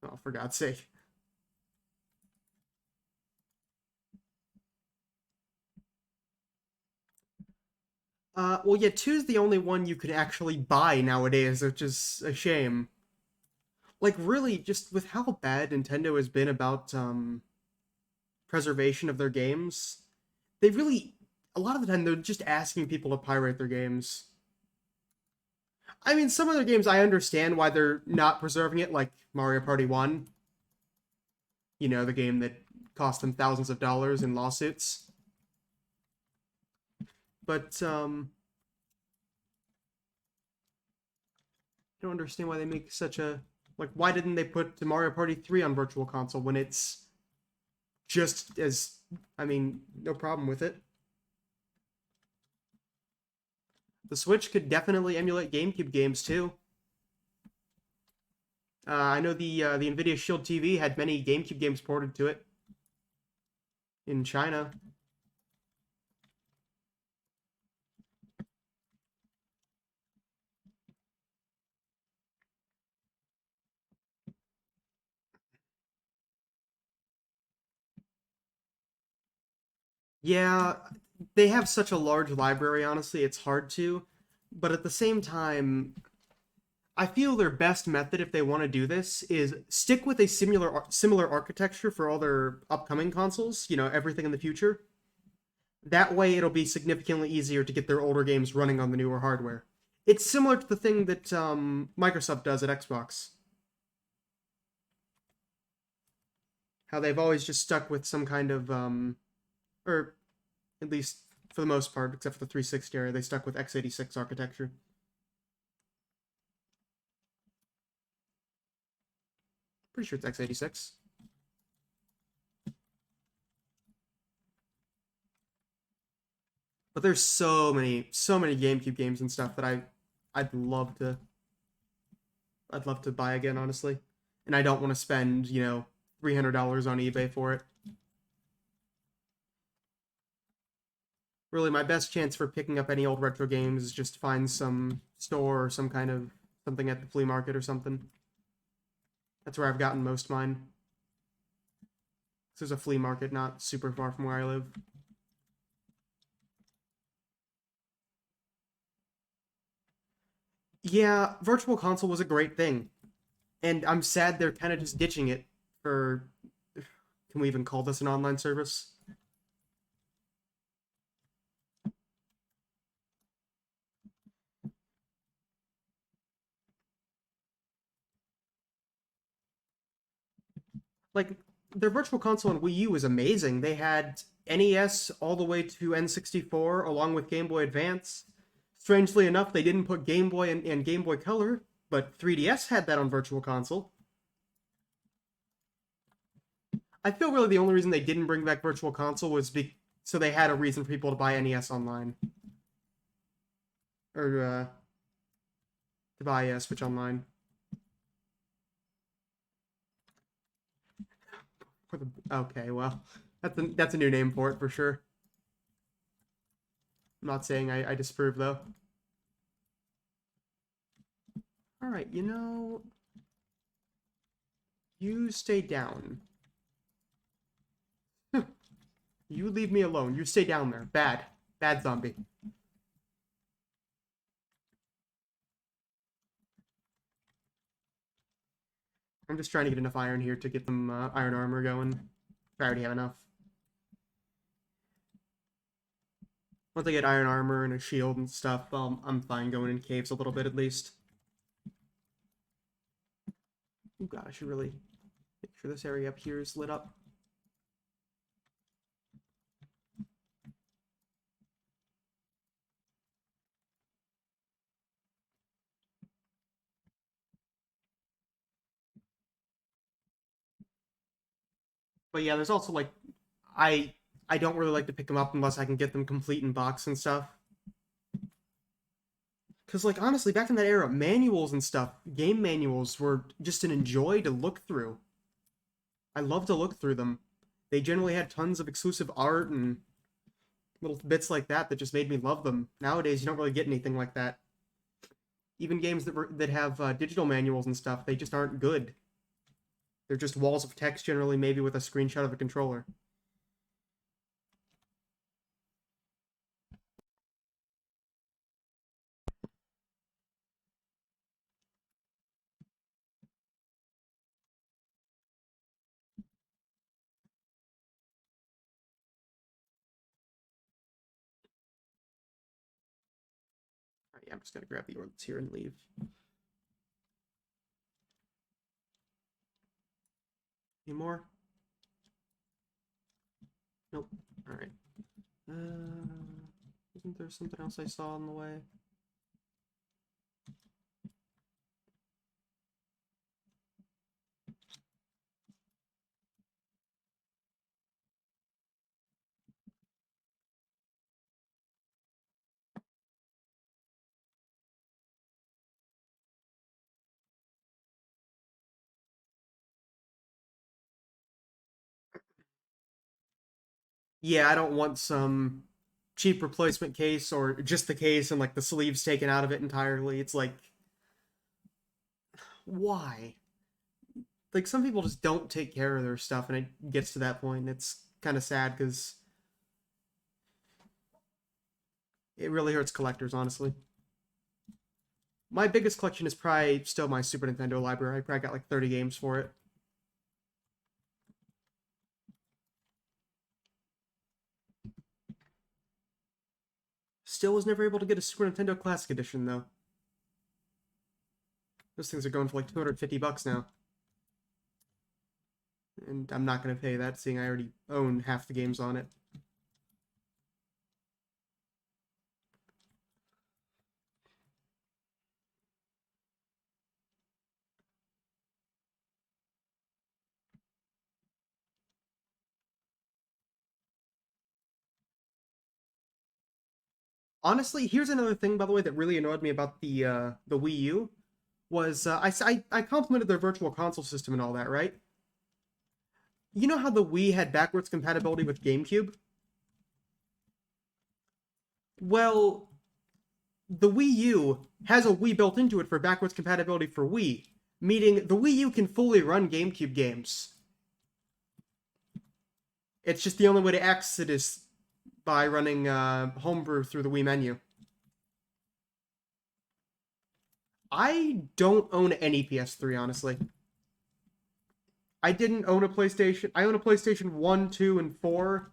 Oh, for God's sake. Well, yeah, 2's the only one you could actually buy nowadays, which is a shame. Like, really, just with how bad Nintendo has been about, preservation of their games, they really, a lot of the time, they're just asking people to pirate their games. I mean, some of their games, I understand why they're not preserving it, like Mario Party 1. You know, the game that cost them thousands of dollars in lawsuits. But, I don't understand why they make such a... Like, why didn't they put the Mario Party 3 on Virtual Console when it's just as... I mean, no problem with it. The Switch could definitely emulate GameCube games, too. I know the NVIDIA Shield TV had many GameCube games ported to it in China. Yeah, they have such a large library, honestly, it's hard to. But at the same time, I feel their best method if they want to do this is stick with a similar architecture for all their upcoming consoles, you know, everything in the future. That way it'll be significantly easier to get their older games running on the newer hardware. It's similar to the thing that Microsoft does at Xbox. How they've always just stuck with some kind of or at least for the most part, except for the 360 area, they stuck with x86 architecture. Pretty sure it's x86. But there's so many GameCube games and stuff that I'd love to buy again, honestly. And I don't want to spend, you know, $300 on eBay for it. Really, my best chance for picking up any old retro games is just to find some store or some kind of something at the flea market or something. That's where I've gotten most mine. There's a flea market not super far from where I live. Yeah, Virtual Console was a great thing. And I'm sad they're kind of just ditching it for... Can we even call this an online service? Like, their Virtual Console on Wii U was amazing. They had NES all the way to N64, along with Game Boy Advance. Strangely enough, they didn't put Game Boy and Game Boy Color, but 3DS had that on Virtual Console. I feel really the only reason they didn't bring back Virtual Console was so they had a reason for people to buy NES online. Or, to buy Switch Online. Okay, well, that's a new name for it for sure. I'm not saying I disapprove though. All right, you stay down. You leave me alone. You stay down there. Bad zombie. I'm just trying to get enough iron here to get them iron armor going. I already have enough. Once I get iron armor and a shield and stuff, I'm fine going in caves a little bit at least. Oh god, I should really make sure this area up here is lit up. But yeah, there's also like I I don't really like to pick them up unless I can get them complete in box and stuff. Because, like, honestly, back in that era, manuals and stuff, game manuals were just an enjoy to look through. I love to look through them. They generally had tons of exclusive art and little bits like that that just made me love them. Nowadays, you don't really get anything like that. Even games that have digital manuals and stuff, they just aren't good. They're just walls of text, generally, maybe with a screenshot of a controller. All right, yeah, I'm just gonna grab the ore that's here and leave. Any more? Nope. All right. Isn't there something else I saw on the way? Yeah, I don't want some cheap replacement case or just the case and like the sleeves taken out of it entirely. It's like, why? Like some people just don't take care of their stuff, and it gets to that point. It's kind of sad because it really hurts collectors, honestly. My biggest collection is probably still my Super Nintendo library. I probably got like 30 games for it. Still was never able to get a Super Nintendo Classic Edition though. Those things are going for like 250 bucks now. And I'm not going to pay that, seeing I already own half the games on it. Honestly, here's another thing, by the way, that really annoyed me about the Wii U was I complimented their Virtual Console system and all that, right? You know how the Wii had backwards compatibility with GameCube? Well, the Wii U has a Wii built into it for backwards compatibility for Wii, meaning the Wii U can fully run GameCube games. It's just the only way to access it is by running Homebrew through the Wii menu. I don't own any PS3, honestly. I didn't own a PlayStation. I own a PlayStation 1, 2, and 4.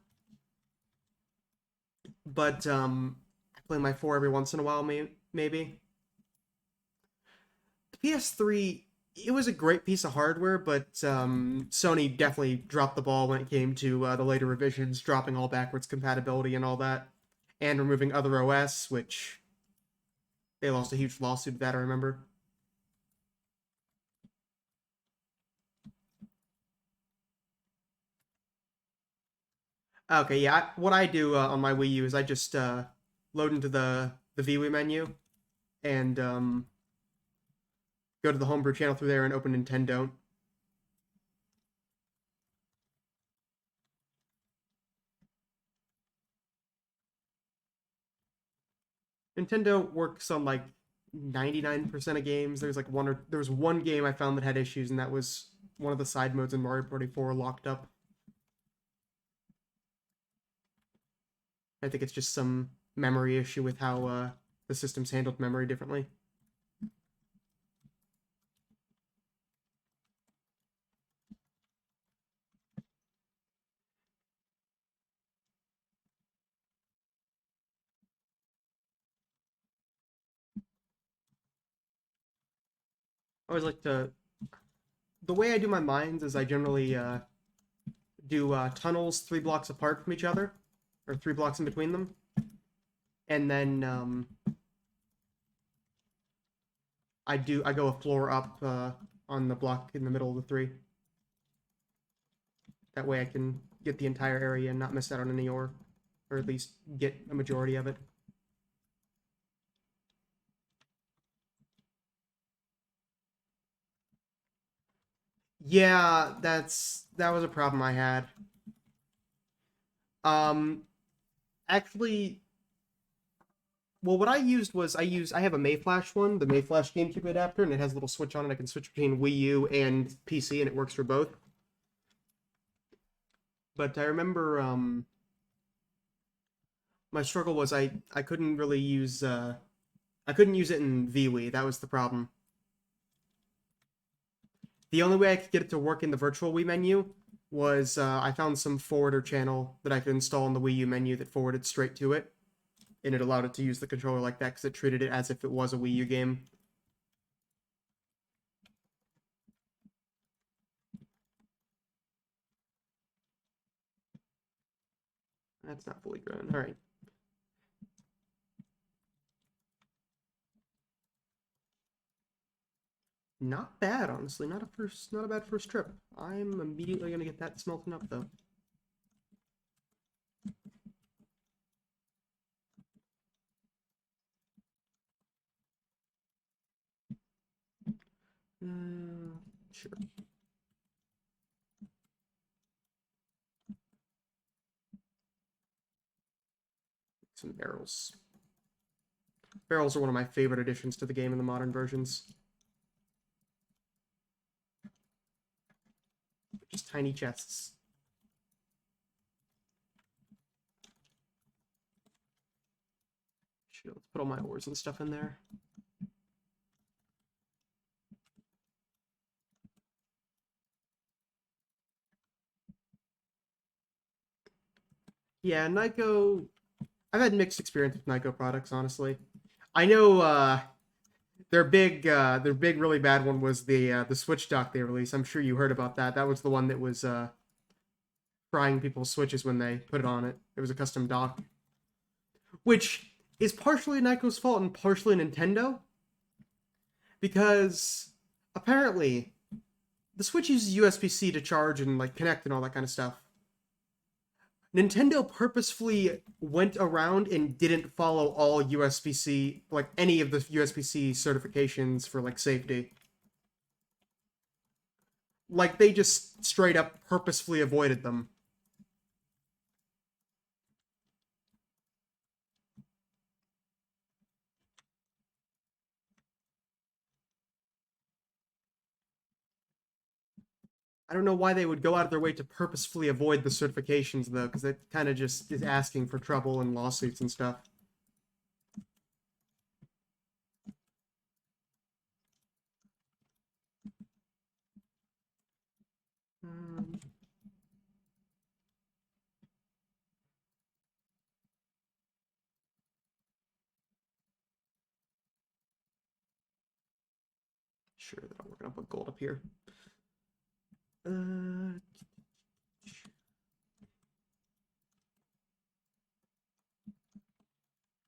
But I play my 4 every once in a while, maybe. The PS3, it was a great piece of hardware, but Sony definitely dropped the ball when it came to the later revisions, dropping all backwards compatibility and all that, and removing other OS, which They lost a huge lawsuit that I remember. Okay, yeah. What I do on my Wii U is I just load into the VWii menu and go to the homebrew channel through there and open Nintendo. Nintendo works on like 99% of games. There was one game I found that had issues, and that was one of the side modes in Mario Party 4 locked up. I think it's just some memory issue with how the system's handled memory differently. I always like to. The way I do my mines is I generally do tunnels 3 blocks apart from each other, or 3 blocks in between them, and then I go a floor up on the block in the middle of the three. That way I can get the entire area and not miss out on any ore, or at least get a majority of it. Yeah, that was a problem I had. Um, actually, well, what I used was I have a Mayflash one, the Mayflash GameCube adapter, and it has a little switch on it. I can switch between Wii U and PC, and it works for both. But I remember my struggle was I couldn't really use I couldn't use it in VWii. That was the problem. The only way I could get it to work in the virtual Wii menu was I found some forwarder channel that I could install in the Wii U menu that forwarded straight to it, and it allowed it to use the controller like that because it treated it as if it was a Wii U game. That's not fully grown. All right. Not bad, honestly. Not a bad first trip. I'm immediately gonna get that smelting up though. Sure. Some barrels. Barrels are one of my favorite additions to the game in the modern versions. Just tiny chests. Sure, let's put all my ores and stuff in there. Yeah, Nyko. I've had mixed experience with Nyko products, honestly. I know their big really bad one was the Switch dock they released. I'm sure you heard about that. That was the one that was frying people's switches when they put it on it. It was a custom dock, which is partially Nyko's fault and partially Nintendo, because apparently the Switch uses USB-C to charge and like connect and all that kind of stuff. Nintendo purposefully went around and didn't follow all USB-C, like any of the USB-C certifications for like safety. Like they just straight up purposefully avoided them. I don't know why they would go out of their way to purposefully avoid the certifications though, because that kind of just is asking for trouble and lawsuits and stuff. Um, sure, that we're gonna put gold up here. Uh,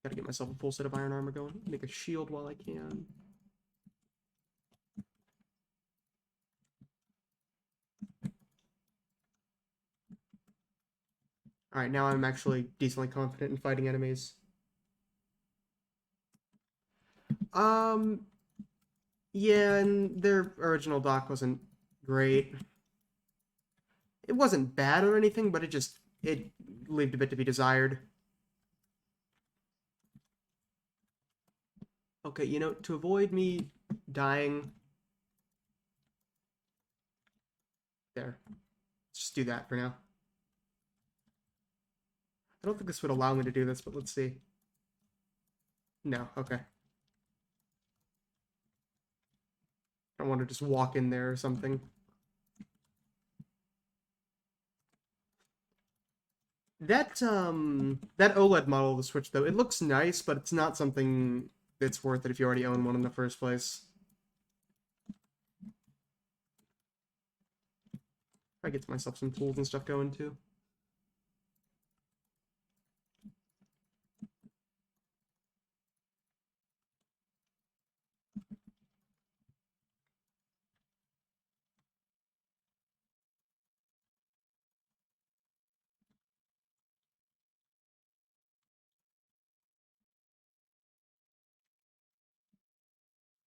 Gotta get myself a full set of iron armor going. Make a shield while I can. Alright, now I'm actually decently confident in fighting enemies. Yeah, and their original dock wasn't great. It wasn't bad or anything, but it left a bit to be desired. Okay, you know, to avoid me dying... There. Let's just do that for now. I don't think this would allow me to do this, but let's see. No, okay. I want to just walk in there or something. That OLED model of the Switch, though, it looks nice, but it's not something that's worth it if you already own one in the first place. I get myself some tools and stuff going, too.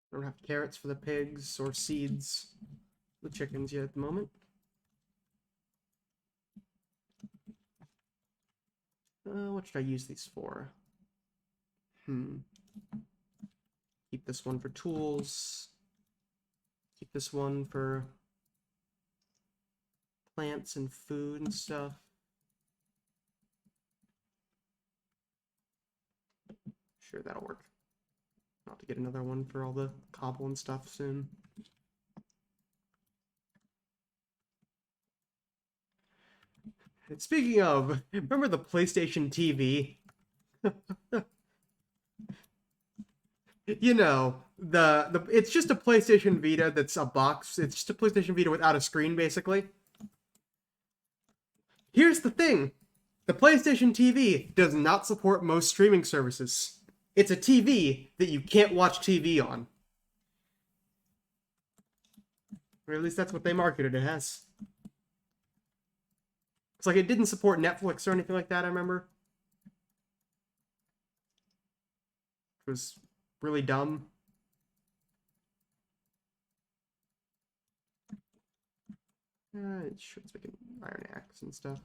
I don't have carrots for the pigs or seeds for the chickens yet at the moment. What should I use these for? Keep this one for tools. Keep this one for plants and food and stuff. Sure, that'll work. I'll have to get another one for all the cobble and stuff soon. And speaking of, remember the PlayStation TV? You know, it's just a PlayStation Vita that's a box. It's just a PlayStation Vita without a screen, basically. Here's the thing. The PlayStation TV does not support most streaming services. It's a TV that you can't watch TV on. Or at least that's what they marketed it as. It's like it didn't support Netflix or anything like that, I remember. It was really dumb. Sure, let's make an iron axe and stuff.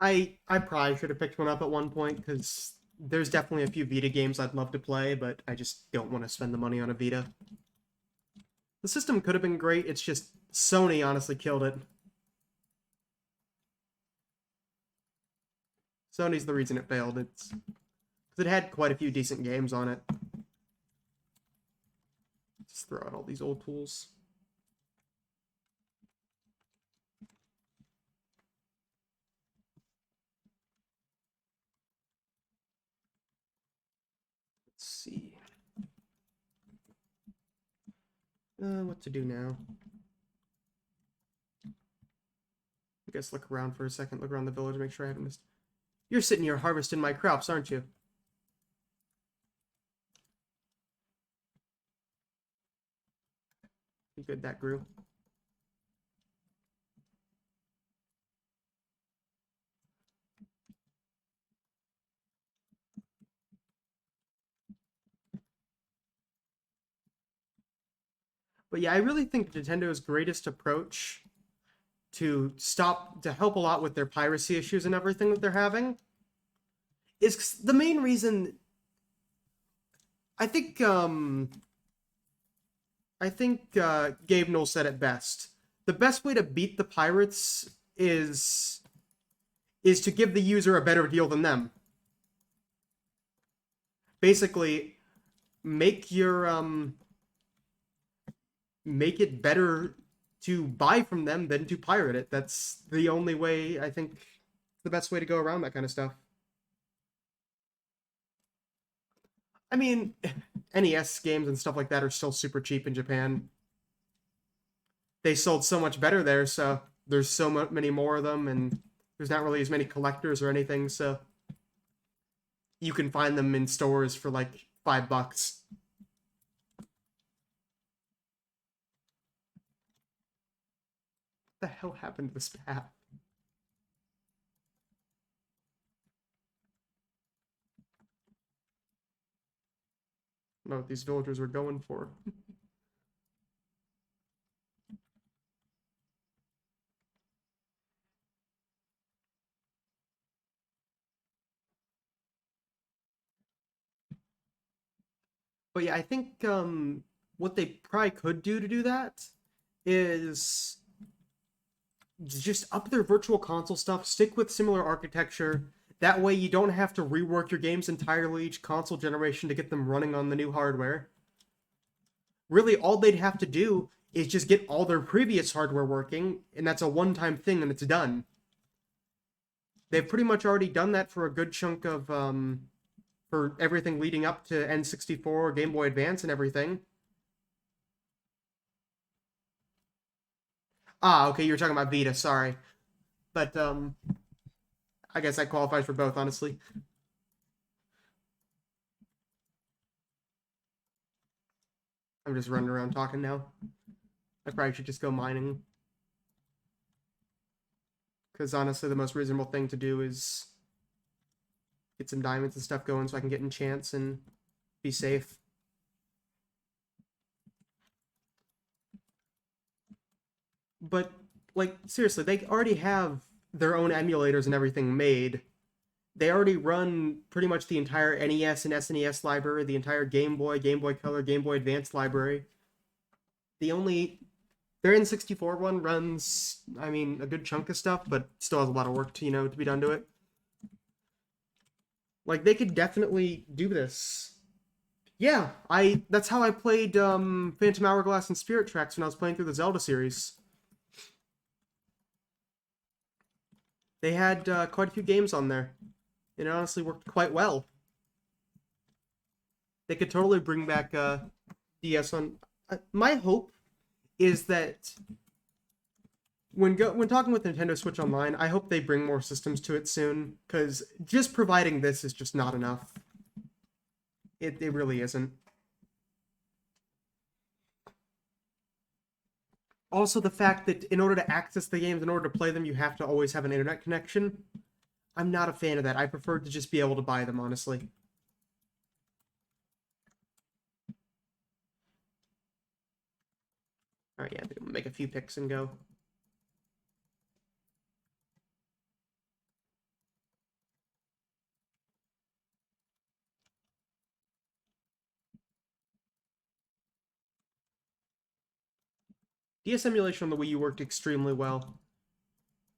I probably should have picked one up at one point, because there's definitely a few Vita games I'd love to play, but I just don't want to spend the money on a Vita. The system could have been great, it's just Sony honestly killed it. Sony's the reason it failed. It's because it had quite a few decent games on it. Just throw out all these old tools. Let's see. What to do now? I guess look around for a second. Look around the village, make sure I haven't missed. You're sitting here harvesting my crops, aren't you? Good, that grew. But yeah, I really think Nintendo's greatest approach to help a lot with their piracy issues and everything that they're having is the main reason. I think Gabe Newell said it best. The best way to beat the pirates is to give the user a better deal than them. Basically, make it better to buy from them than to pirate it. That's the only way, I think, the best way to go around that kind of stuff. I mean, NES games and stuff like that are still super cheap in Japan. they sold so much better there, so there's so many more of them, and there's not really as many collectors or anything, so you can find them in stores for like $5. What the hell happened to this path? I don't know what these villagers were going for. But yeah, I think what they probably could do to do that is just up their virtual console stuff, stick with similar architecture. That way you don't have to rework your games entirely each console generation to get them running on the new hardware. Really, all they'd have to do is just get all their previous hardware working, and that's a one-time thing and it's done. They've pretty much already done that for a good chunk of for everything leading up to N64, Game Boy Advance, and everything. Ah, okay, you're talking about Vita, sorry. But I guess that qualifies for both, honestly. I'm just running around talking now. I probably should just go mining. Because honestly, the most reasonable thing to do is get some diamonds and stuff going so I can get enchants and be safe. But, like, seriously, they already have their own emulators and everything made. They already run pretty much the entire NES and SNES library, the entire Game Boy, Game Boy Color, Game Boy Advance library. The only their N64 one runs, I mean, a good chunk of stuff, but still has a lot of work to, to be done to it. Like they could definitely do this. Yeah, I that's how I played Phantom Hourglass and Spirit Tracks when I was playing through the Zelda series. They had quite a few games on there. It honestly worked quite well. They could totally bring back DS on. My hope is that when talking with Nintendo Switch Online, I hope they bring more systems to it soon. Because just providing this is just not enough. It really isn't. Also, the fact that in order to access the games, in order to play them, you have to always have an internet connection. I'm not a fan of that. I prefer to just be able to buy them, honestly. Alright, yeah, I think I'm gonna make a few picks and go. DS emulation on the Wii U worked extremely well.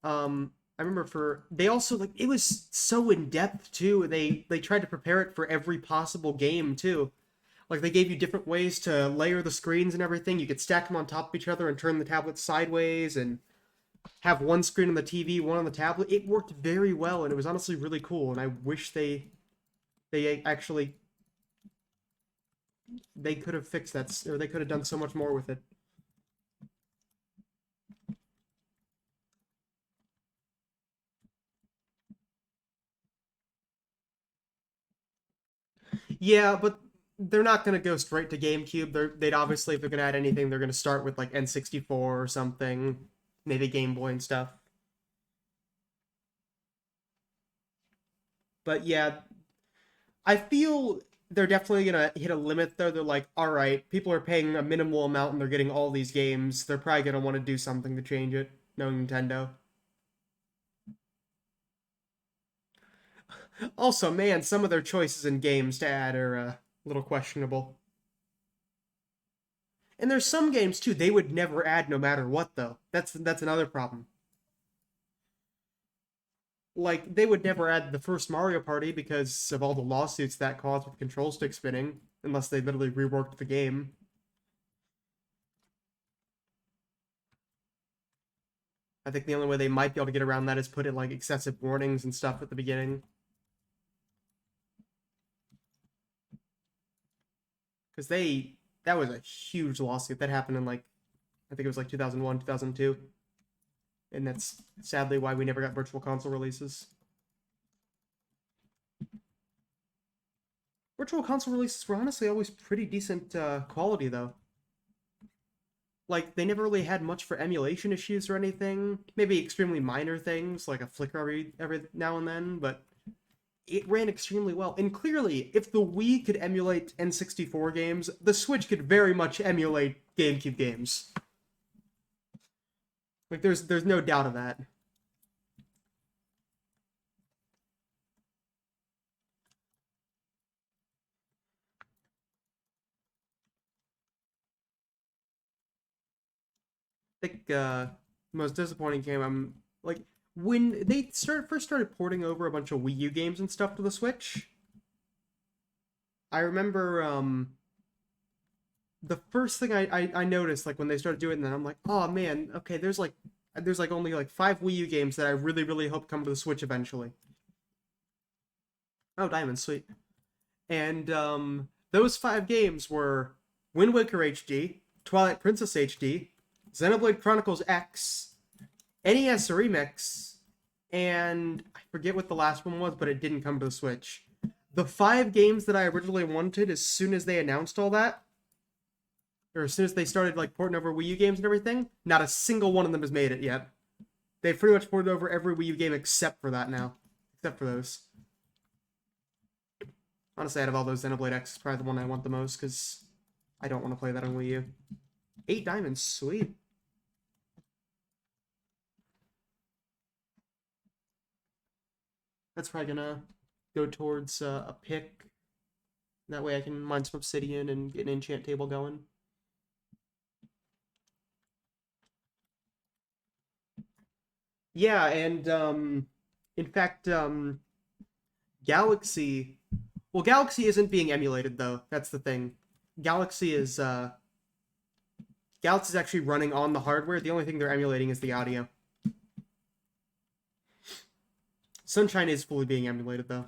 I remember they also like it was so in depth too. They tried to prepare it for every possible game too. Like they gave you different ways to layer the screens and everything. You could stack them on top of each other and turn the tablet sideways and have one screen on the TV, one on the tablet. It worked very well and it was honestly really cool. And I wish they actually they could have fixed that or they could have done so much more with it. Yeah, but they're not going to go straight to GameCube. They'd obviously, if they're going to add anything, they're going to start with like N64 or something, maybe Game Boy and stuff. But yeah, I feel they're definitely going to hit a limit though. They're like, all right, people are paying a minimal amount and they're getting all these games. They're probably going to want to do something to change it, knowing Nintendo. Also, man, some of their choices in games to add are a little questionable. And there's some games too they would never add no matter what though. That's another problem. Like they would never add the first Mario Party because of all the lawsuits that caused with control stick spinning, unless they literally reworked the game. I think the only way they might be able to get around that is put in like excessive warnings and stuff at the beginning. Because that was a huge lawsuit that happened in like I think it was like 2001, 2002. And that's sadly why we never got Virtual Console releases. Virtual Console releases were honestly always pretty decent quality, though. Like, they never really had much for emulation issues or anything. Maybe extremely minor things, like a flicker every now and then, but it ran extremely well. And clearly, if the Wii could emulate N64 games, the Switch could very much emulate GameCube games. Like, there's no doubt of that. I think most disappointing game I'm like when they first started porting over a bunch of Wii U games and stuff to the Switch. I remember the first thing I noticed like when they started doing that, I'm like, oh man, okay, there's like only like 5 Wii U games that I really hope come to the Switch eventually. Oh, Diamond, sweet. And those 5 games were Wind Waker HD, Twilight Princess HD, Xenoblade Chronicles X, NES Remix, and I forget what the last one was, but it didn't come to the Switch. The 5 games that I originally wanted, as soon as they announced all that, or as soon as they started like porting over Wii U games and everything, not a single one of them has made it yet. They've pretty much ported over every Wii U game except for that now. Except for those. Honestly, out of all those, Xenoblade X is probably the one I want the most, because I don't want to play that on Wii U. 8 diamonds, sweet. That's probably gonna go towards a pick. That way I can mine some obsidian and get an enchant table going. Yeah, and in fact, Galaxy. Well, Galaxy isn't being emulated though. That's the thing. Galaxy is Galaxy's actually running on the hardware. The only thing they're emulating is the audio. Sunshine is fully being emulated though.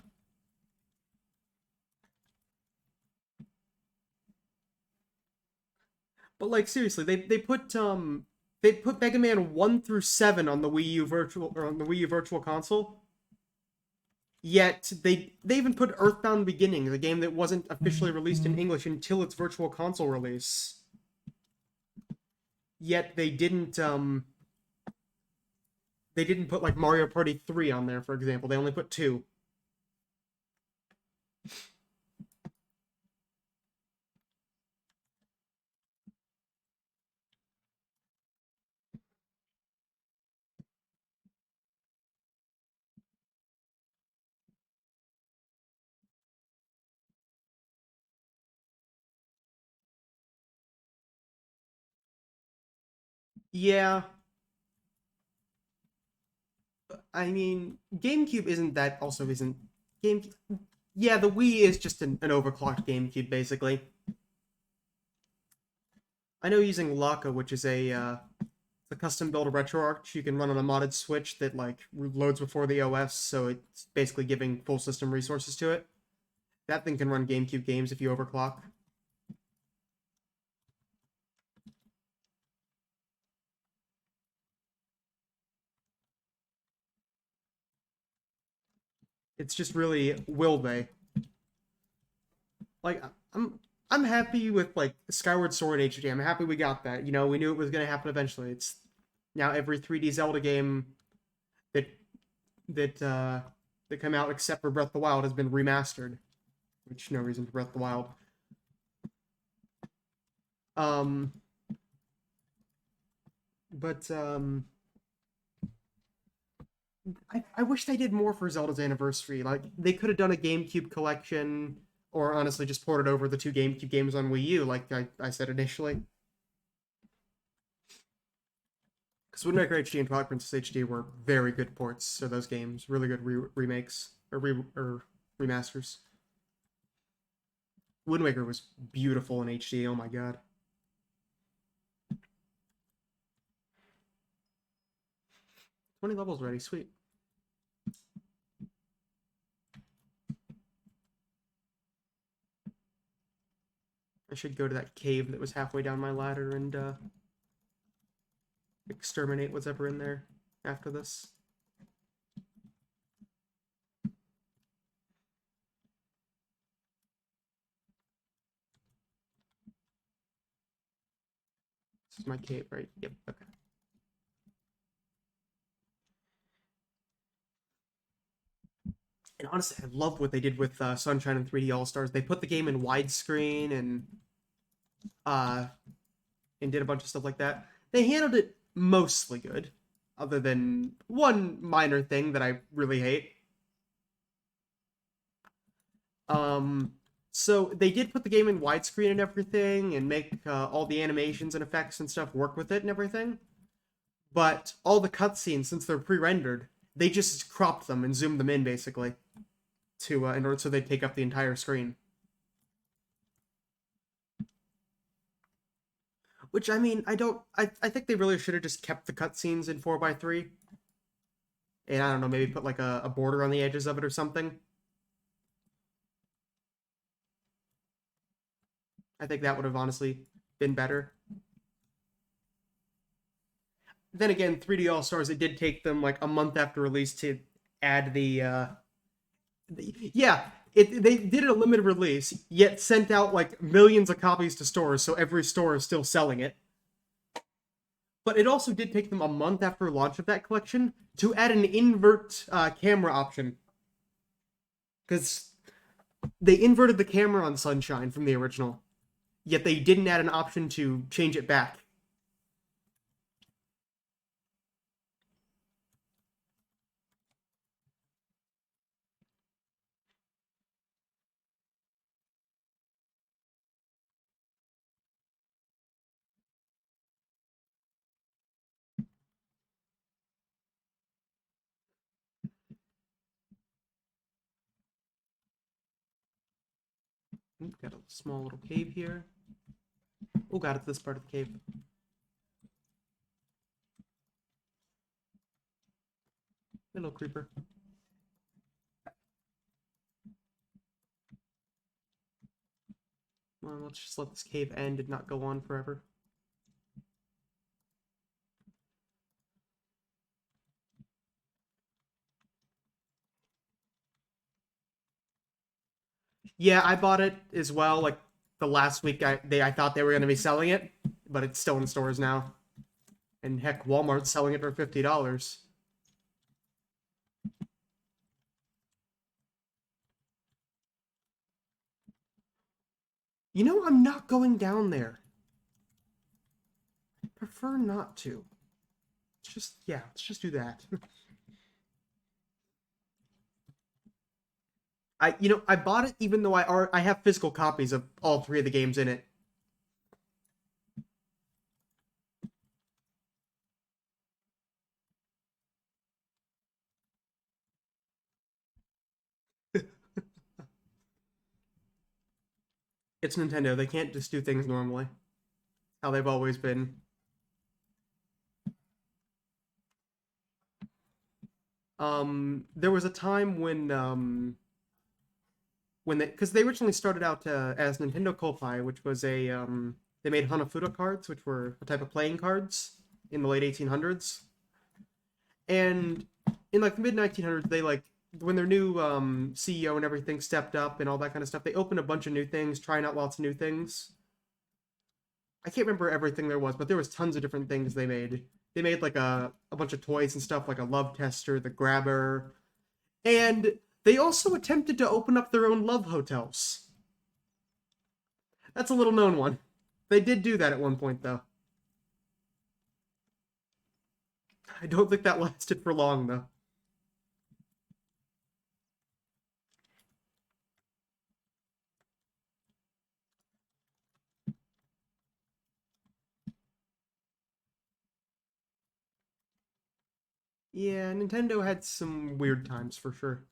But like seriously, they put Mega Man 1 through 7 on the Wii U Virtual Console. Yet they even put Earthbound Beginning, the game that wasn't officially released in English until its Virtual Console release. Yet they didn't put like Mario Party 3 on there, for example. They only put 2. Yeah, I mean, GameCube isn't that also isn't Game. Yeah, the Wii is just an overclocked GameCube basically. I know using Laka, which is a custom built RetroArch you can run on a modded Switch that like loads before the OS, so it's basically giving full system resources to it. That thing can run GameCube games if you overclock. It's just really will they? Like I'm happy with like Skyward Sword HD. I'm happy we got that. You know, we knew it was gonna happen eventually. It's now every 3D Zelda game that that come out except for Breath of the Wild has been remastered. Which no reason for Breath of the Wild. Um, but I wish they did more for Zelda's anniversary. Like they could have done a GameCube collection, or honestly just ported over the 2 GameCube games on Wii U, like I said initially. Because Wind Waker HD and Twilight Princess HD were very good ports of those games, really good remakes or remasters. Wind Waker was beautiful in HD. Oh my god. 20 levels ready, sweet. I should go to that cave that was halfway down my ladder and exterminate what's ever in there after this. This is my cave, right? Yep, okay. And honestly, I love what they did with Sunshine and 3D All-Stars. They put the game in widescreen uh, and did a bunch of stuff like that. They handled it mostly good, other than one minor thing that I really hate. So they did put the game in widescreen and everything, and make all the animations and effects and stuff work with it and everything. But all the cutscenes, since they're pre-rendered, they just cropped them and zoomed them in basically to in order so they take up the entire screen. Which, I mean, I think they really should have just kept the cutscenes in 4x3. And I don't know, maybe put like a border on the edges of it or something. I think that would have honestly been better. Then again, 3D All Stars, it did take them like a month after release to add yeah, they did a limited release, yet sent out like millions of copies to stores, so every store is still selling it. But it also did take them a month after launch of that collection to add an invert camera option. Because they inverted the camera on Sunshine from the original, yet they didn't add an option to change it back. Got a small little cave here. Oh god, it's this part of the cave. Hello, creeper. Well, let's just let this cave end and not go on forever. Yeah, I bought it as well. Like the last week, I thought they were going to be selling it, but it's still in stores now. And heck, Walmart's selling it for $50. You know, I'm not going down there. I prefer not to. Let's just do that. I bought it even though I have physical copies of all three of the games in it. It's Nintendo. They can't just do things normally. How they've always been. There was a time when because they originally started out as Nintendo Kopai, which was they made Hanafuda cards, which were a type of playing cards in the late 1800s. And in like the mid 1900s, they like when their new CEO and everything stepped up and all that kind of stuff, they opened a bunch of new things, trying out lots of new things. I can't remember everything there was, but there was tons of different things they made. They made like a bunch of toys and stuff, like a love tester, the grabber, and they also attempted to open up their own love hotels. That's a little known one. They did do that at one point, though. I don't think that lasted for long, though. Yeah, Nintendo had some weird times for sure.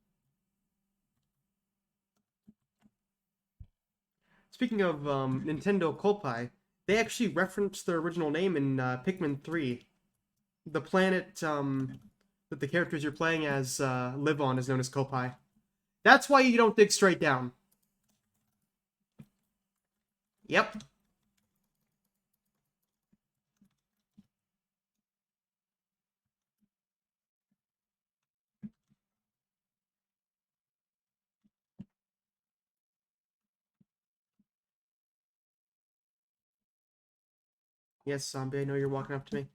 Speaking of Nintendo Kolpai, they actually referenced their original name in Pikmin 3. The planet that the characters you're playing as live on is known as Kolpai. That's why you don't dig straight down. Yep. Yes, zombie, I know you're walking up to me.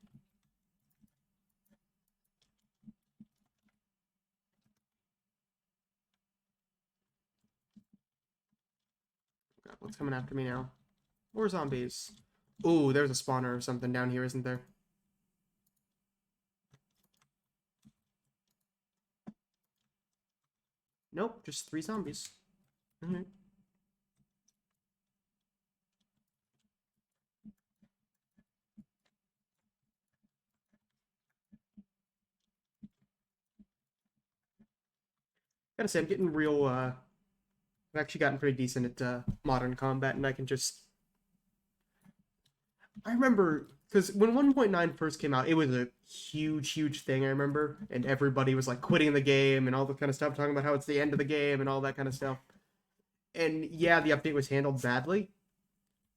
God, what's coming after me now? More zombies. Ooh, there's a spawner or something down here, isn't there? Nope, just 3 zombies. Alright. Gotta say, I'm getting real, I've actually gotten pretty decent at modern combat, and I can just... I remember, because when 1.9 first came out, it was a huge, huge thing, I remember, and everybody was, like, quitting the game and all the kind of stuff, talking about how it's the end of the game and all that kind of stuff. And yeah, the update was handled badly,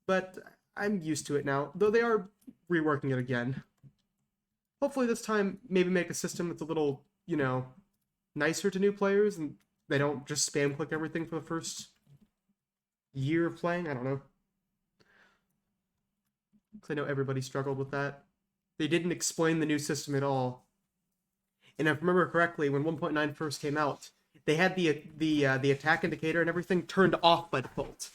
but I'm used to it now, though they are reworking it again. Hopefully this time, maybe make a system that's a little, nicer to new players, and they don't just spam click everything for the first year of playing. I don't know. Because I know everybody struggled with that. They didn't explain the new system at all. And if I remember correctly, when 1.9 first came out, they had the attack indicator and everything turned off by default.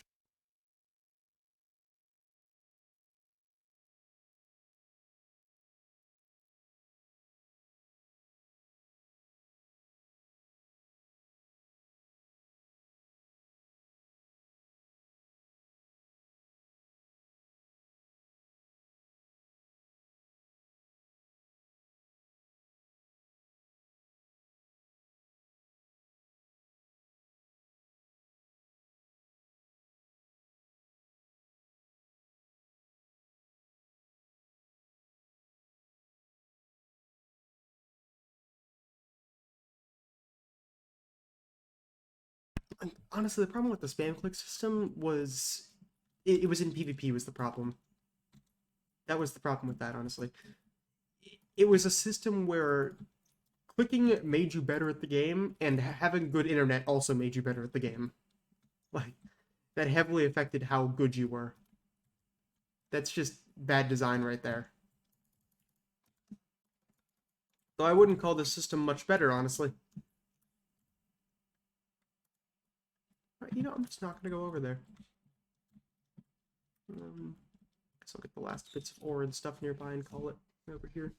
And honestly, the problem with the spam click system was it was in PvP was the problem. That was the problem with that, honestly. It was a system where clicking made you better at the game, and having good internet also made you better at the game. Like, that heavily affected how good you were. That's just bad design right there. Though I wouldn't call this system much better, honestly. I'm just not going to go over there. Guess I'll get the last bits of ore and stuff nearby and call it over here.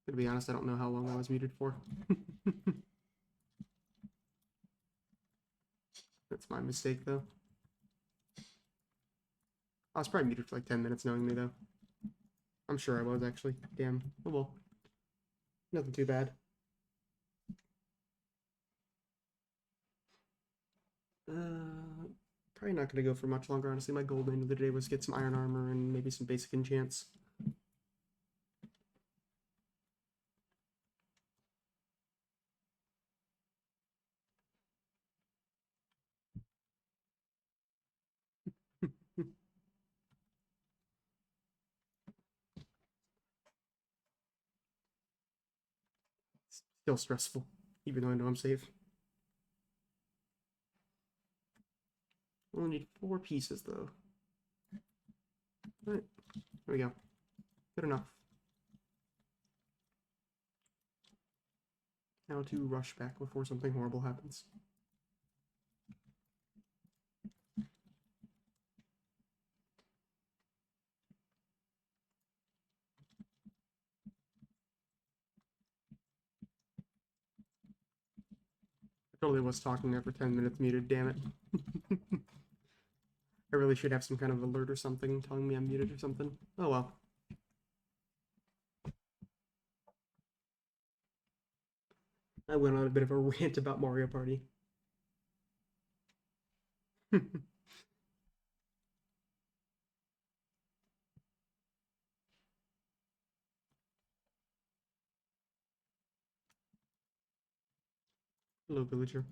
To be honest, I don't know how long I was muted for. That's my mistake, though. I was probably muted for like 10 minutes knowing me, though. I'm sure I was, actually. Damn. Oh well. Nothing too bad. Probably not going to go for much longer, honestly. My goal at the end of the day was get some iron armor and maybe some basic enchants. Still stressful, even though I know I'm safe. Only need 4 pieces, though. Alright, there we go. Good enough. Now to rush back before something horrible happens. I totally was talking there for 10 minutes muted, damn it. I really should have some kind of alert or something telling me I'm muted or something. Oh well. I went on a bit of a rant about Mario Party. Hello, villager.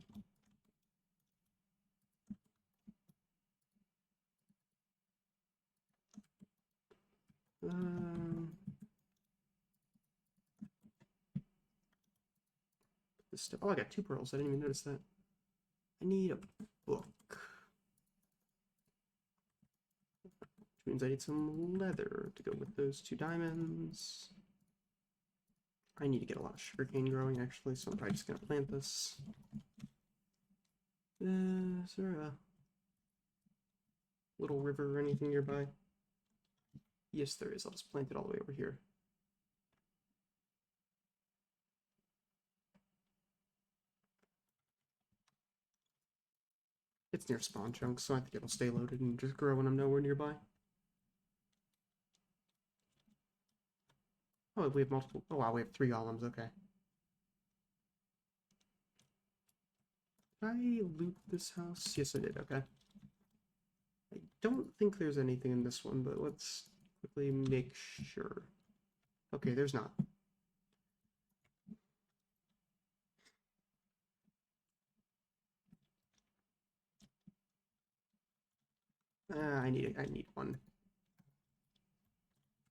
Oh, I got 2 pearls. I didn't even notice that. I need a book. Which means I need some leather to go with those 2 diamonds. I need to get a lot of sugarcane growing, actually, so I'm probably just going to plant this. Is there a little river or anything nearby? Yes, there is. I'll just plant it all the way over here. It's near spawn chunks, so I think it'll stay loaded and just grow when I'm nowhere nearby. Oh, we have multiple. Oh, wow, we have 3 golems. Okay. Did I loot this house? Yes, I did. Okay. I don't think there's anything in this one, but let's quickly make sure. Okay, there's not. I need one.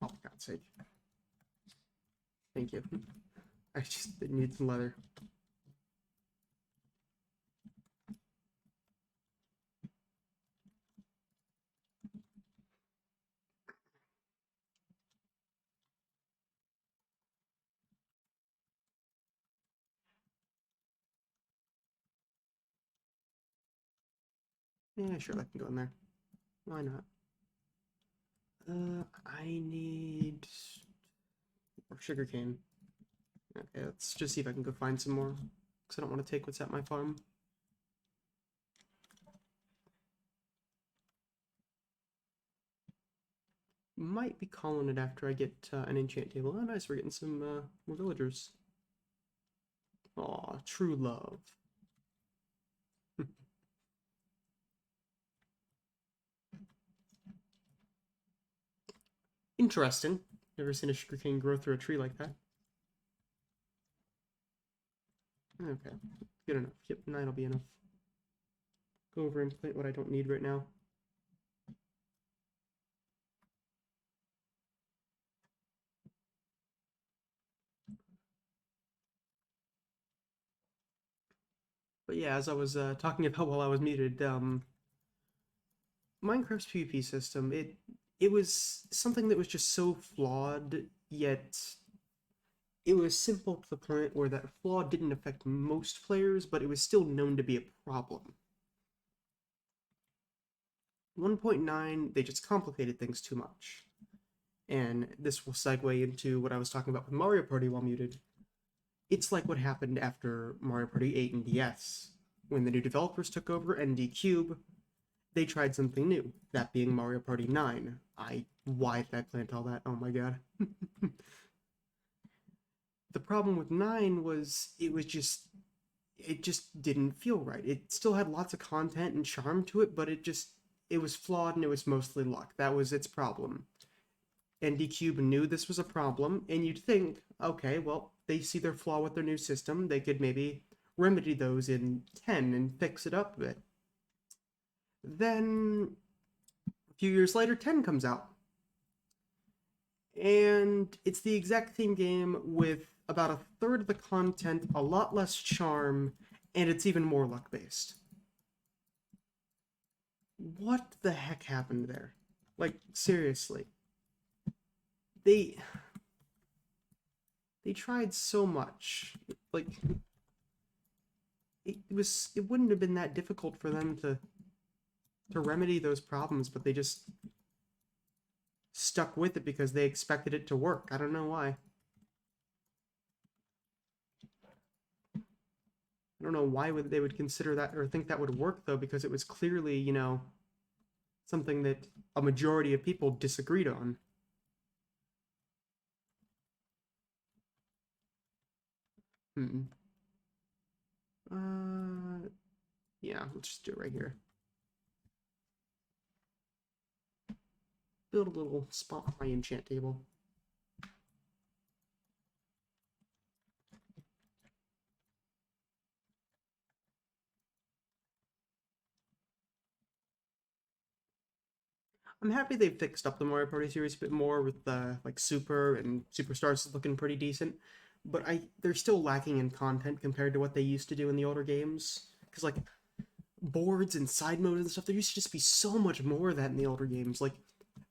Oh, for God's sake. Thank you. I just need some leather. Yeah, sure, that can go in there. Why not? I need more sugarcane. Okay, let's just see if I can go find some more, because I don't want to take what's at my farm. Might be calling it after I get an enchant table. Oh, nice, we're getting some more villagers. Aw, true love. Interesting. Never seen a sugarcane grow through a tree like that. Okay, good enough. Yep, 9 will be enough. Go over and plant what I don't need right now. But yeah, as I was talking about while I was muted, Minecraft's PvP system, it was something that was just so flawed, yet it was simple to the point where that flaw didn't affect most players, but it was still known to be a problem. 1.9, they just complicated things too much. and this will segue into what I was talking about with Mario Party while muted. It's like what happened after Mario Party 8 and DS. When the new developers took over ND Cube, they tried something new, that being Mario Party 9. Why did I plant all that? Oh my god. The problem with 9 was it just didn't feel right. It still had lots of content and charm to it, but it was flawed and it was mostly luck. That was its problem. ND Cube knew this was a problem, and you'd think, okay, well, they see their flaw with their new system, they could maybe remedy those in 10 and fix it up a bit. Then, a few years later, 10 comes out. And it's the exact same game with about a third of the content, a lot less charm, and it's even more luck-based. What the heck happened there? Like, seriously. They tried so much. Like, it wouldn't have been that difficult for them to remedy those problems, but they just stuck with it because they expected it to work. I don't know why. I don't know why they would consider that or think that would work, though, because it was clearly, you know, something that a majority of people disagreed on. Yeah, let's just do it right here. Build a little spot on my enchant table. I'm happy they fixed up the Mario Party series a bit more with like Super and Superstars looking pretty decent, but they're still lacking in content compared to what they used to do in the older games. Because like boards and side modes and stuff, there used to just be so much more of that in the older games. Like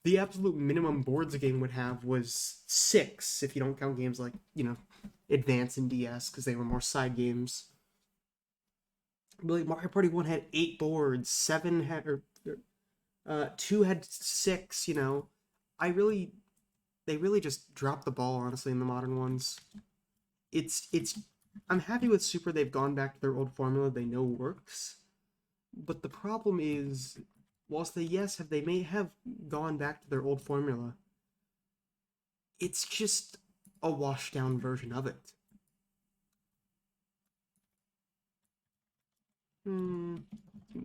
the absolute minimum boards a game would have was 6, if you don't count games like, you know, Advance and DS, because they were more side games. But like Mario Party 1 had 8 boards, 7 had, or 2 had 6, you know. They really just dropped the ball, honestly, in the modern ones. I'm happy with Super, they've gone back to their old formula they know works. But the problem is, whilst they may have gone back to their old formula, it's just a washed down version of it. Give me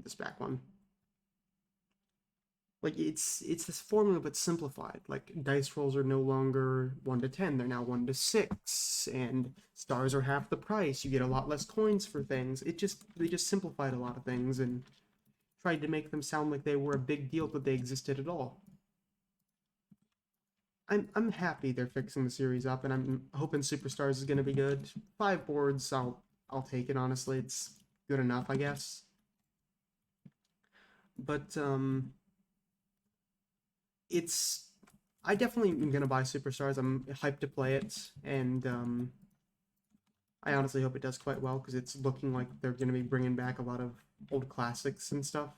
this back one. Like it's this formula but simplified. Like dice rolls are no longer 1 to 10, they're now 1 to 6, and stars are half the price. You get a lot less coins for things. They just simplified a lot of things and tried to make them sound like they were a big deal, but they existed at all. I'm happy they're fixing the series up, and I'm hoping Superstars is gonna be good. 5 boards, I'll take it, honestly. It's good enough, I guess. But I definitely am gonna buy Superstars. I'm hyped to play it, and I honestly hope it does quite well, because it's looking like they're gonna be bringing back a lot of old classics and stuff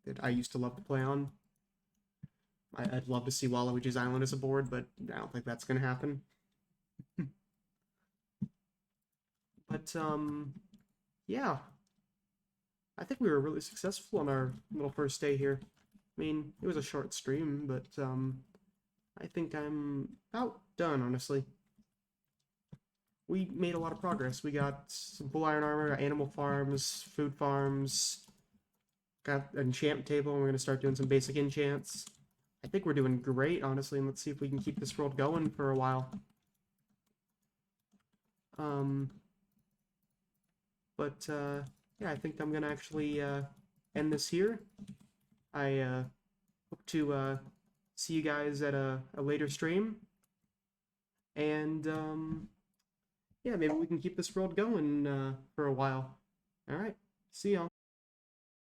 that I used to love to play on. I'd love to see Waluigi's Island as a board, but I don't think that's gonna happen. But yeah, I think we were really successful on our little first day here. I mean, it was a short stream, but I think I'm about done, honestly. We made a lot of progress. We got some full iron armor, got animal farms, food farms, got an enchant table, and we're going to start doing some basic enchants. I think we're doing great, honestly, and let's see if we can keep this world going for a while. Yeah, I think I'm going to actually end this here. I hope to see you guys at a later stream. And yeah, maybe we can keep this world going for a while. All right, see y'all.